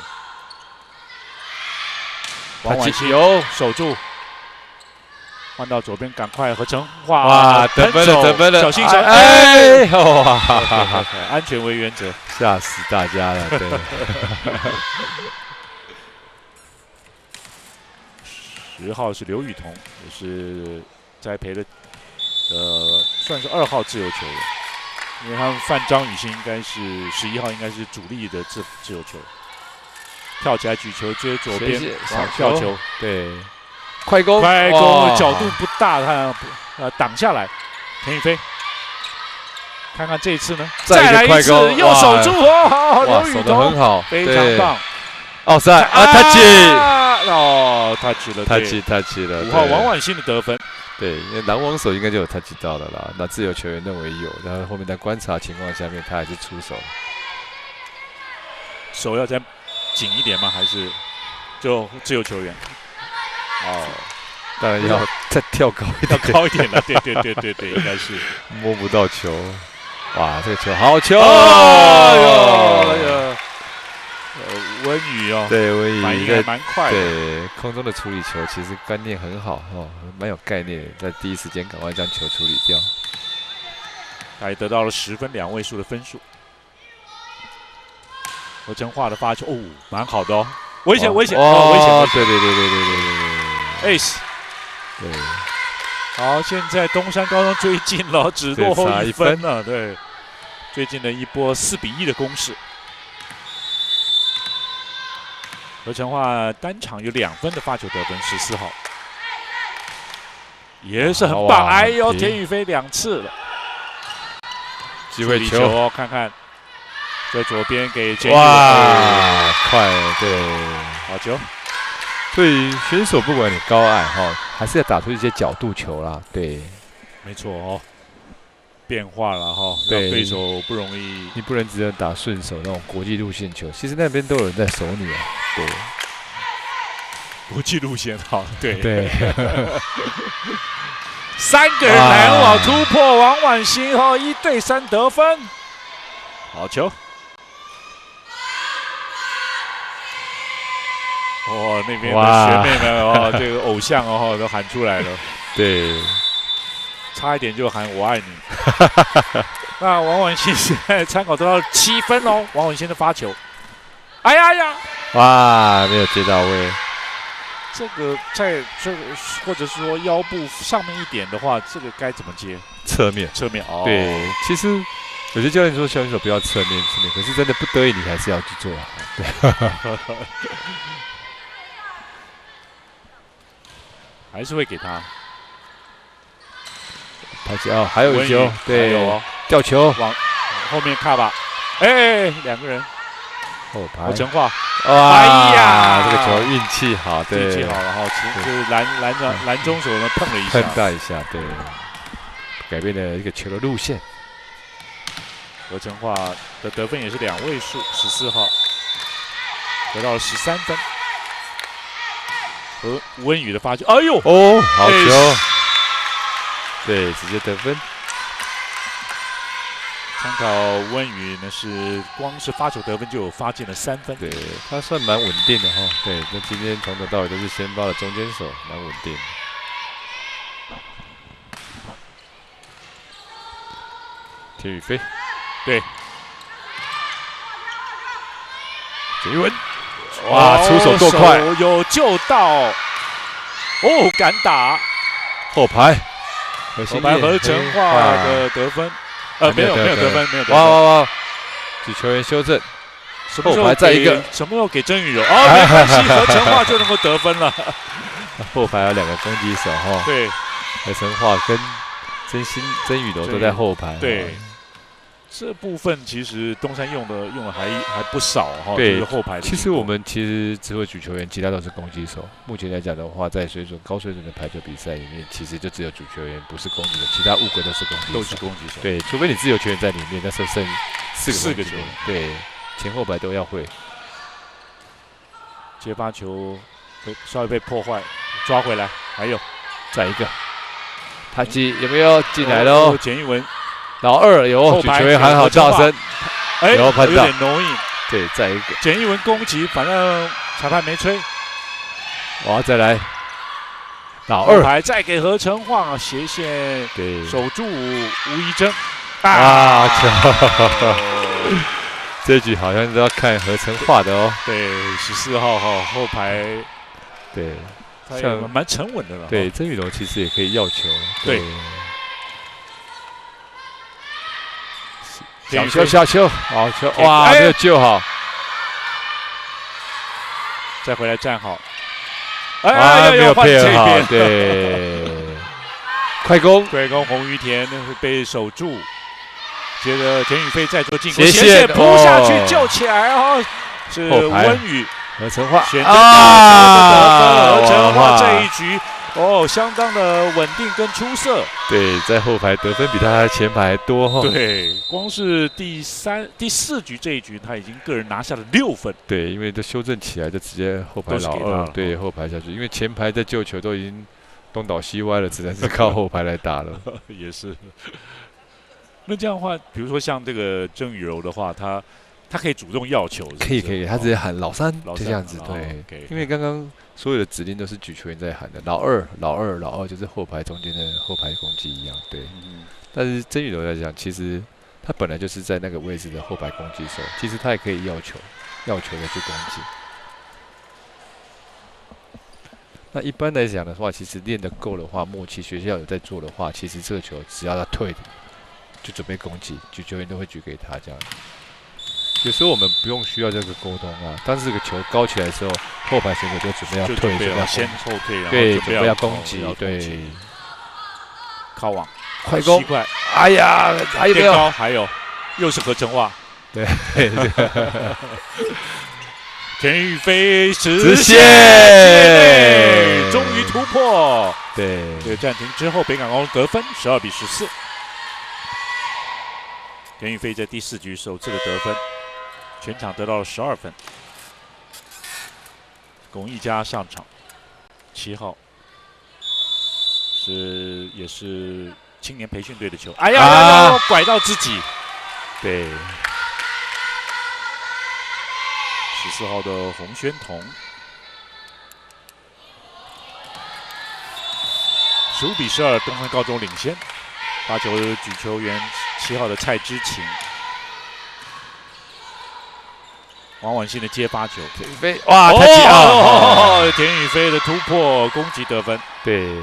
王婉欣
有
守住，换到左边，赶快何成化
哇，得分了，得分了，
小心手，
哎，哇，
安全为原则，
吓死大家了，对。
10号是刘雨桐，也是栽培的，算是2号自由球员，因为他们范张雨欣应该是11号，应该是主力的自由球，跳起来举球接左边
小
跳球，
对，快攻，
快攻角度不大，他挡下来，田雨飞。看看这一次呢，
再来一次，
又守住哦，
哇，
刘雨
守得很
桐
好，
非常棒。
奥赛啊 ，touch，
哦，touch 了
，touch 了。
5号王婉欣的得分，
对，因为篮网手应该就有 touch 到了啦。那自由球员认为有，然后后面在观察情况下面，他还是出手。
手要再紧一点吗？还是就自由球员？哦，
当然要再跳高一点，
要高一点了。对，应该是
摸不到球。哇，这个球好球！
温宇哦，
对，温宇
反应还蛮快的。
对，空中的处理球其实观念很好哦，蛮有概念，在第一时间赶快将球处理掉。
他也得到了10分2位数的分数。何成化的发球，哦，蛮好的哦，危险，危险，
对
，ace，
对。
好，现在东山高中追进了，只落后1分了。对，最近的一波4比1的攻势。何成化单场有2分的发球得分，14号，也是很棒。哎呦，田雨飞2次了，
机会球
哦，看看在左边给简宇，
哇，快，对，
好球。
对于选手，不管你高矮哈，还是要打出一些角度球啦。对，
没错哦，变化了哈，
对，
让对手不容易。
你不能只能打顺手那种国际路线球，其实那边都有人在守你啊。对，
国际路线好，对。3个人拦网突破，王婉欣哈1对3得分，好球。哦，那边的学妹们哦，这个偶像哦都喊出来了，
对，
差一点就喊我爱你。那王婉欣现在参考得到7分哦，王婉欣的发球，哎呀，
哇，没有接到位。
这个在这个或者是说腰部上面一点的话，这个该怎么接？
侧面哦。对，其实有些教练说选手不要侧面，可是真的不得已你还是要去做啊。对。
还是会给他
拍球，还有一球，对，
哦，
吊球
往后面看吧，哎，2个人
后排，
何成化，
哇，
哎呀，
这个球运气好，对，
运气好，然后就是拦中手呢碰了一下，
碰到一下，对，改变了一个球的路线。
何成化的得分也是2位数，14号得到了13分。和吴文宇的发球，哎呦，
哦，好球，对，直接得分。
参考吴文宇呢，是光是发球得分就有发进了3分，
对他算蛮稳定的哈。对，那今天从头到尾都是先发的中间手，蛮稳定。田雨飞，
对，
简玉文。哇，出手够快，
有救到，哦，敢打，
后排
何成化的得分，没有得分，
哇，举球员修正，后排再一个，
什么时候给曾宇柔？哦，没关系，何成化就能够得分了。
后排有2个攻击手哈，
对，
何成化跟曾宇柔都在后排，
对。这部分其实东山用的还不少哈，
对，
就是后排。
其实我们只会举球员，其他都是攻击手。目前来讲的话，在高水准的排球比赛里面，其实就只有主球员不是攻击手，其他5个都是攻击手。
都是攻击手。
对，除非你自由球员在里面，那时候剩4个
球员。
对，前后排都要会。
接发球稍微被破坏，抓回来，还有
再一个，他有没有进来喽？
简玉文。
然后2有举球员还好大声，然后
有点浓硬。
对，再一个
简玉文攻击，反正裁判没吹。
哇，再来老
后
二，
排再给何成晃斜线
对，
守住吴一真。
啊，这一局好像都要看合成画的哦。
对，14号后排
对，
他也
像
蛮沉稳的了。
对，曾宇龙其实也可以要球。
对
小球小球，好球，
对
哇，
哎
没有救好。
再回来站好。
啊，没有
换这
配合好，
边。
对，快攻，
快攻洪于田被守住，接着田宇飞再做进攻，
斜
斜线
线
扑下去
哦
救起来哦，是吴
后排
文宇
合成画
选择何成
哇
化这一局相当的稳定跟出色。
对，在后排得分比他前排还多哈。
对，光是第4局这一局，他已经个人拿下了6分。
对，因为都修正起来，就直接后排老二，
都是给他了
对，后排下去，因为前排在救球都已经东倒西歪了，只能是靠后排来打了。
也是。那这样的话，比如说像这个郑宇柔的话，他可以主动要球是不是，
可以可以，他直接喊老三，
老三
就这样子，
哦
对。
，OK
因为刚刚所有的指令都是举球员在喊的，老二，老二，老二，就是后排中间的后排攻击一样，对。
嗯
但是曾宇柔来讲，其实他本来就是在那个位置的后排攻击手，其实他也可以要球的去攻击。那一般来讲的话，其实练得够的话，默契学校有在做的话，其实这个球只要他退，就准备攻击，举球员都会举给他这样。有时候我们不用需要这个沟通啊，当这个球高起来的时候，后排选手就准备要
就
退，
准备
准备要
先后退，然后
对，
准备
准备要攻击
要，
对，
靠网
快攻
7，块，
哎呀，还有没有？
垫高，还有又是何成化，
对，
田宇飞
直线
终于突破。
对，
这个暂停之后，北港高中得分12比14。田宇飞在第4局首次的得分，全场得到了12分。龚毅佳上场，7号也是青年培训队的球，哎呀，拐到自己。
对，
14号的洪宣彤，15比12，东山高中领先。发球举球员7号的蔡之晴，王婉欣的接发球，
田宇飞，哇，太急了，
田宇飞的突破攻击得分。
对，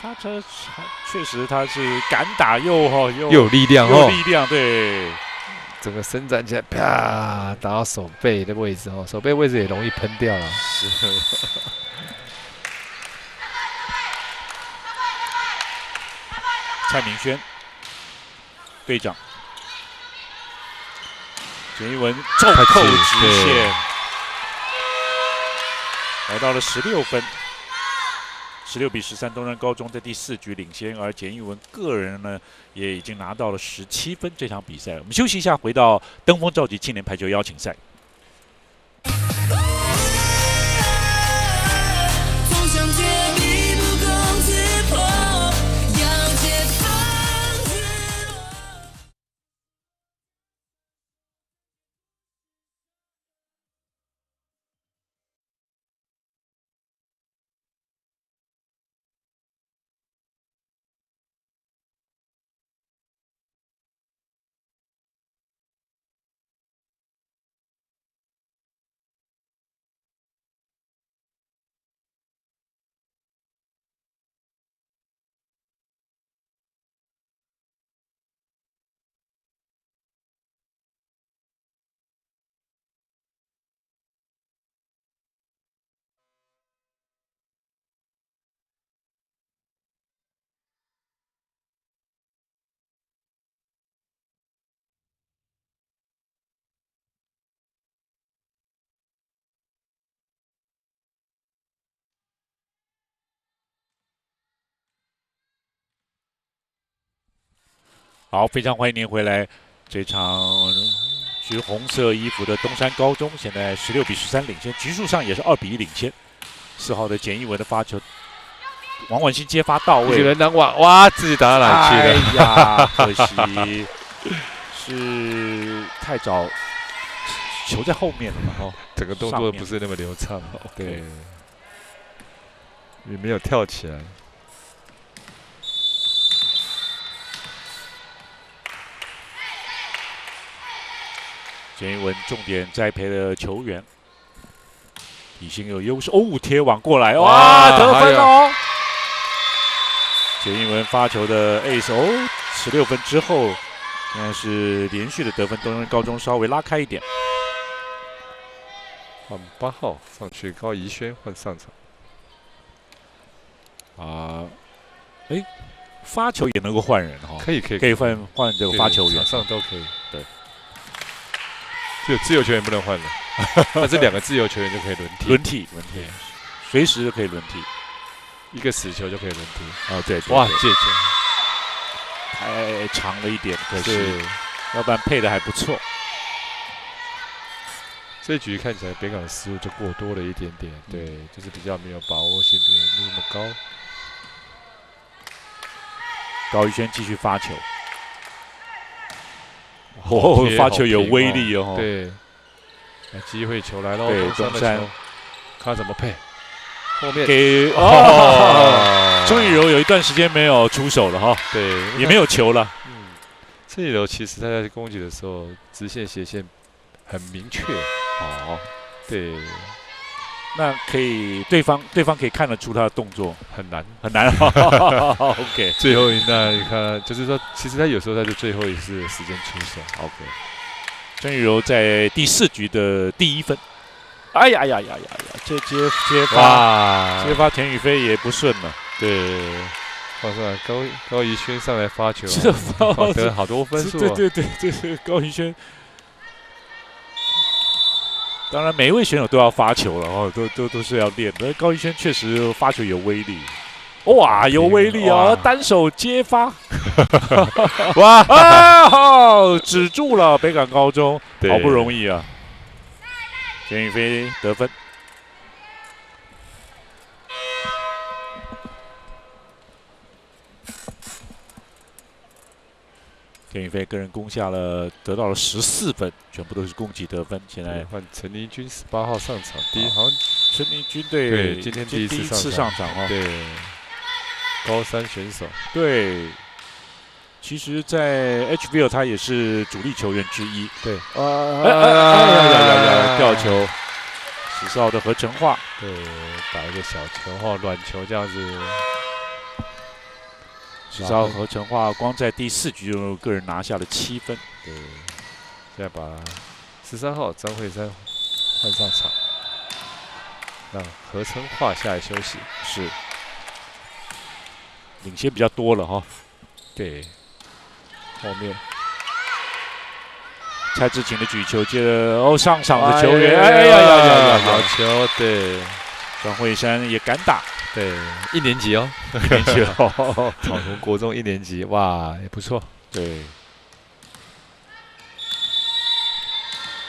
他确实他是敢打又
有力量哦，
有力量，对。
整个伸展起来，啪，打到手背的位置哦，手背位置也容易喷掉了。
是。蔡明轩队长，简一文骤扣直线，来到了16分，16比13，东山高中在第4局领先，而简一文个人呢也已经拿到了17分。这场比赛，我们休息一下，回到登峰造极青年排球邀请赛。
总想绝地不攻自破，要解放自我。
好，非常欢迎您回来。这场橘红色衣服的东山高中现在16比13领先，局数上也是2比1领先。4号的简一文的发球，王婉欣接发到位，
有人难网，哇，自己打到哪里去了？
哎呀，可惜是太早，球在后面了嘛，哦，
整个动作不是那么流畅。对，也没有跳起来。
简一文重点栽培的球员，体型有优势。哦，贴网过来，哇，得分哦！简一文发球的 ace 哦，16分之后，现在是连续的得分，东山高中稍微拉开一点。
换8号上去，高怡轩换上场。
发球也能够换人哈，
可以
可以换这个发球员，
场上都可以。
对，
只有自由球员不能换了，但是2个自由球员就可以轮替，
随时都可以轮替，
一个死球就可以轮替。
哦，对，
哇，
对
这球
太长了一点，可惜，
是
要不然配的还不错。
这一局看起来北港的失误就过多了一点点，对，就是比较没有把握性，没有那么高。
高宇轩继续发球，哦，发球有威力哦。
对，那机会球来喽，
对，
东山，看怎么配。后面
给郑宇柔有一段时间没有出手了哈，
对，
也没有球了。
郑宇柔其实他在攻击的时候，直线斜线很明确。
好，
对，
那可以，对方可以看得出他的动作
很难。
OK，
最后一那你看，就是说，其实他有时候他是最后一次的时间出手。
OK， 郑宇柔在第4局的第1分。哎呀，这接发田宇飞也不顺了。
对，放上来高怡轩上来发球，
这
得了好多分数。
对，这是高怡轩。当然，每一位选手都要发球了哦，都是要练的。高怡轩确实发球有威力，哇，有威力啊！单手接发，哇啊！止住了北港高中，好不容易啊！田宇飞得分。田宇飞个人攻下了，得到了14分，全部都是攻击得分。现在
换陈妮君18号上场，好像
陈妮君对
今天第一次
上场哦。
对，高3选手。
对，其实，在 HBL 他也是主力球员之一。对，吊球，14号的何成化，
对，打一个小球哈，软球这样子。
14号何成化光在第4局就个人拿下了7分。
对，现在把13号张惠珊换上场，让何成化下来休息。
是，领先比较多了哈。
对，后面
蔡志勤的举球接着上场的球员，
好球，对，
张惠珊也敢打。
对，1年级哦
，1年级哦，
草屯国中1年级，哇，也不错。
对，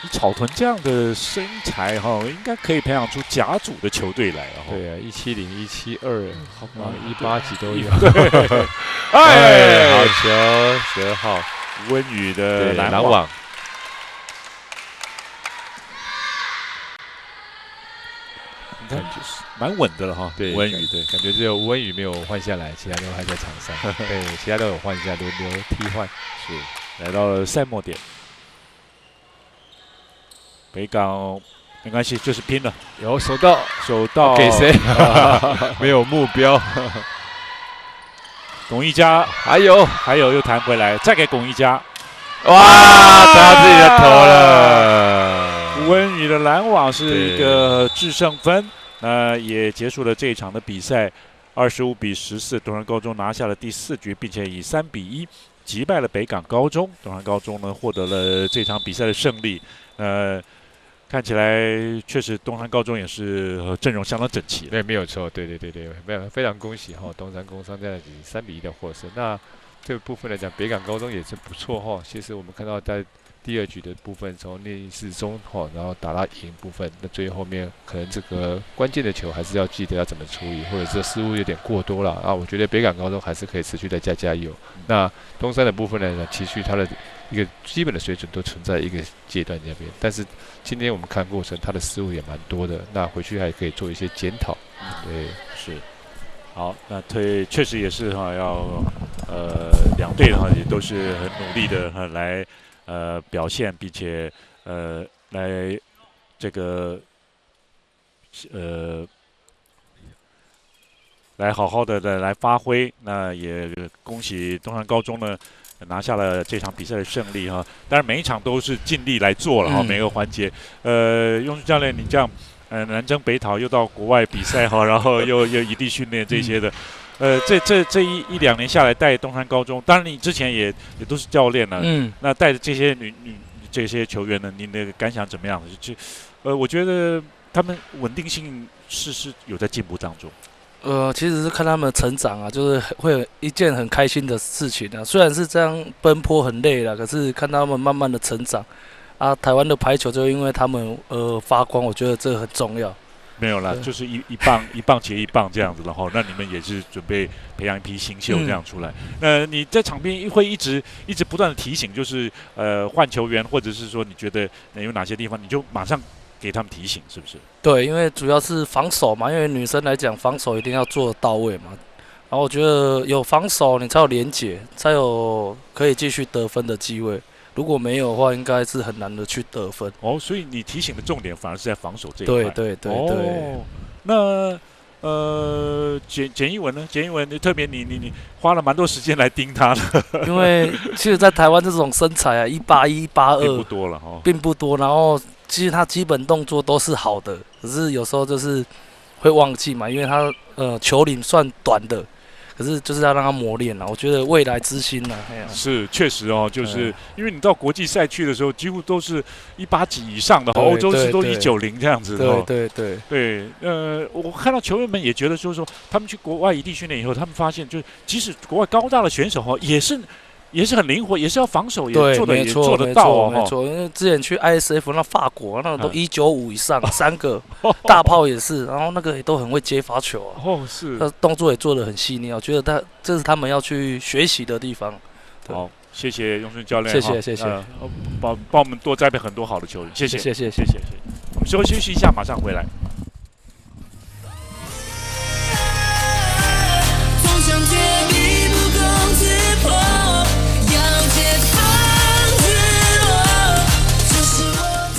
以草屯这样的身材哈，应该可以培养出甲组的球队来了。
对啊，170、172，好，18级都有。
对，
哎，好球，12号
温宇的
拦网。
感觉是蛮稳的了哈，
对，
温宇对，
感觉只有温宇没有换下来，其他都还在场上。对，其他都有换下，轮流替换。
是，来到了赛末点，北港没关系，就是拼了。
有手到给谁？没有目标。
龚一佳，还有又弹回来，再给龚一佳。
哇，打到自己的头了。
温宇的拦网是一个制胜分。也结束了这一场的比赛，25-14，东山高中拿下了第4局，并且以3-1击败了北港高中。东山高中呢获得了这场比赛的胜利。看起来确实东山高中也是阵容相当整齐。
对，没有错，对，非常恭喜哈，东山工商在3-1的获胜。那这个部分来讲，北港高中也是不错哈。其实我们看到在第2局的部分从逆势中然后打到赢部分，那最后面可能这个关键的球还是要记得要怎么处理，或者是失误有点过多了啊。我觉得北港高中还是可以持续的加油。那东山的部分呢，其实它的一个基本的水准都存在一个阶段那边，但是今天我们看过程，它的失误也蛮多的，那回去还可以做一些检讨。对，
是。好，那确实也是哈，要两队哈也都是很努力的哈来表现，并且来这个来好好的来发挥。那也恭喜东山高中呢拿下了这场比赛的胜利哈。当然每一场都是尽力来做了哈，每个环节。雍树教练，你这样南征北讨，又到国外比赛哈，然后又异地训练这些的。这一两年下来带东山高中，当然你之前也都是教练了，那带着这些这些球员呢，您的感想怎么样？我觉得他们稳定性是有在进步当中。
其实是看他们成长啊，就是会有一件很开心的事情啊。虽然是这样奔波很累了，可是看他们慢慢的成长啊。台湾的排球就因为他们发光，我觉得这个很重要。
没有啦，就是一棒接一棒这样子，然后那你们也是准备培养一批新秀这样出来。你在场边会一直不断的提醒，就是换球员，或者是说你觉得有哪些地方，你就马上给他们提醒，是不是？
对，因为主要是防守嘛，因为女生来讲，防守一定要做到位嘛。然后我觉得有防守，你才有连结，才有可以继续得分的机会。如果没有的话，应该是很难的去得分。
哦，所以你提醒的重点反而是在防守这一块。
对。
哦，那简一文呢？简一文，特别你花了蛮多时间来盯他的。
因为其实，在台湾这种身材啊，181、182，
并不多了哈，
并不多。然后其实他基本动作都是好的，可是有时候就是会忘记嘛，因为他球龄算短的。可是就是要让他磨练了，我觉得未来之星呢，
是确实哦，就是因为你到国际赛去的时候，几乎都是180几以上的，欧洲是都190这样子的。
对，
我看到球员们也觉得说他们去国外异地训练以后，他们发现，就即使国外高大的选手哈，也是很灵活，也是要防守，也做得到哦。
没错，因为之前去 ISF 那法国那都195以上3个大炮也是，然后那个也都很会接发球啊。
哦，是，
动作也做得很细腻，我觉得这是他们要去学习的地方。
好，谢谢雍顺教练，
谢谢，
帮我们多栽培很多好的球员，谢谢。我们休息一下，马上回来。
总想贴壁不攻自破，要解放自我，这是我的。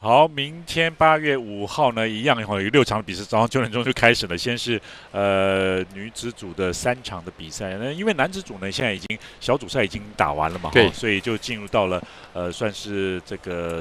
好，明天8月5号呢，一样有6场比赛，早上9点钟就开始了。先是女子组的3场的比赛，那因为男子组呢现在已经小组赛已经打完了嘛，
对，
所以就进入到了算是这个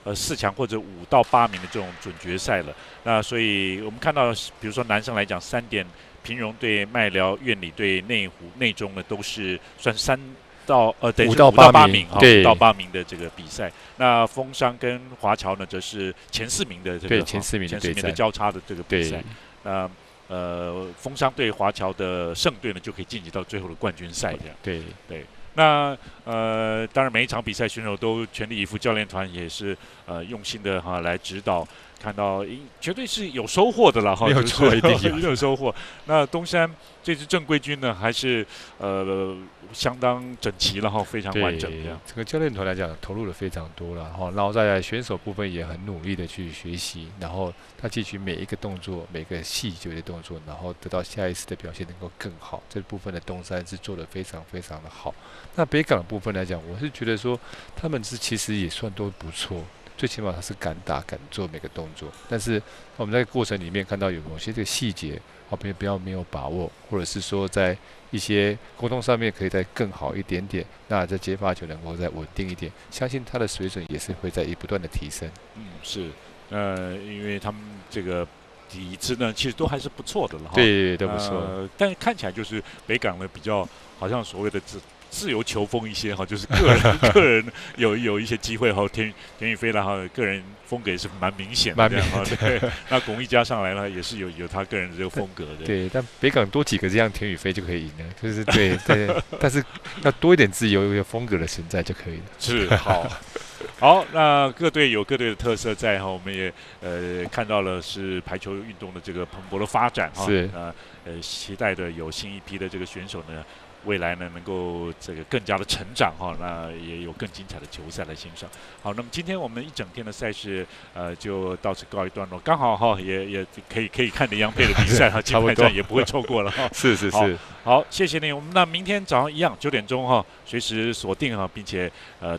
4强或者5到8名的这种准决赛了。那所以我们看到，比如说男生来讲，3点平荣对麦寮苑里对内湖内中呢，都是算是5到8名
对
，5到8名的这个比赛。那丰商跟华侨呢，则是前4名的这个
前4名
的交叉的这个比赛。那丰商对华侨的胜队呢，就可以晋级到最后的冠军赛这样。对。那当然每一场比赛选手都全力以赴，教练团也是用心的来指导。看到绝对是有收获的了哈，
没有错，一定
有收获。那东山这支正规军呢，还是相当整齐了哈，非常完整这样。
整个教练团来讲，投入了非常多了哈，然后在选手部分也很努力的去学习，然后他汲取每一个动作、每个细节的动作，然后得到下一次的表现能够更好。这部分的东山是做得非常非常的好。那北港的部分来讲，我是觉得说他们其实也算都不错。最起码他是敢打敢做每个动作。但是我们在过程里面看到有某些这个细节，不要没有把握，或者是说在一些沟通上面可以再更好一点点，那这接发球能够再稳定一点，相信他的水准也是会在不断的提升。
是，因为他们这个底子呢，其实都还是不错的了哈。
对，都不错。
但看起来就是北港呢比较好像所谓的自由球风一些哈，就是个人有一些机会哈。田宇飞啦哈，个人风格也是蛮明显的这样哈。对，那龚一佳上来了也是有他个人的这个风格的。
对，但北港多几个这样田宇飞就可以赢了，就是对，但是要多一点自由，有一个风格的存在就可以了。
是好。好，那各队有各队的特色在哈，我们也看到了是排球运动的这个蓬勃的发展哈。
是
期待的有新一批的这个选手呢，未来呢能够这个更加的成长哈，那也有更精彩的球赛来欣赏。好，那么今天我们一整天的赛事就到此告一段落，刚好哈也可以看林洋配的比赛哈，金牌战也不会错过了哈。
是。
好，谢谢你。我们那明天早上一样9点钟哈，随时锁定哈，并且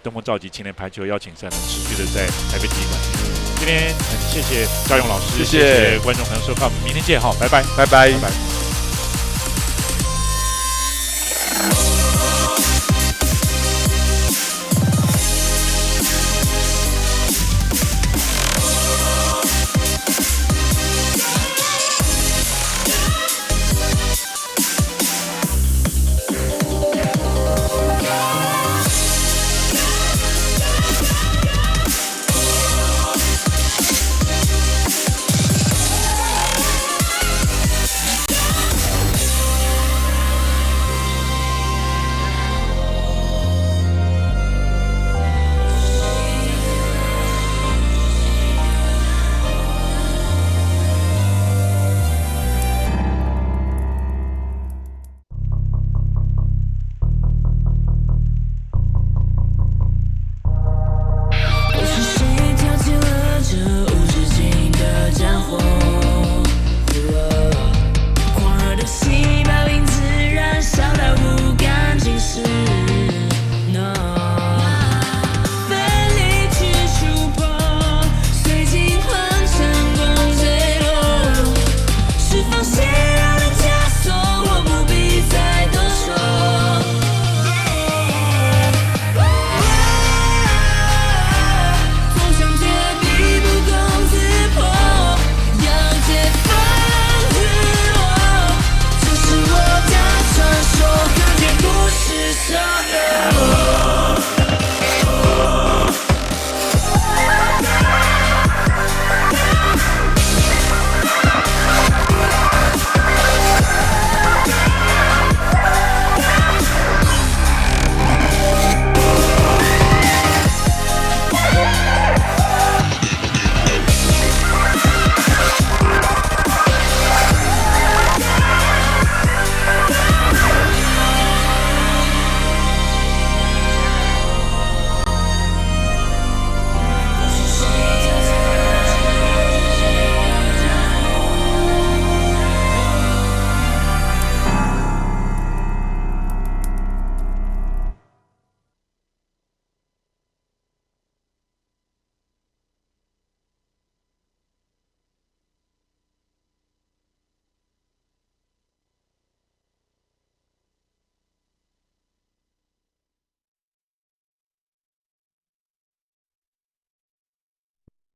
登峰造极青年排球邀请赛呢持续的在台北体育馆。今天很谢谢赵勇老师，谢谢观众朋友收看，我们明天见哈，拜拜，
拜拜。
是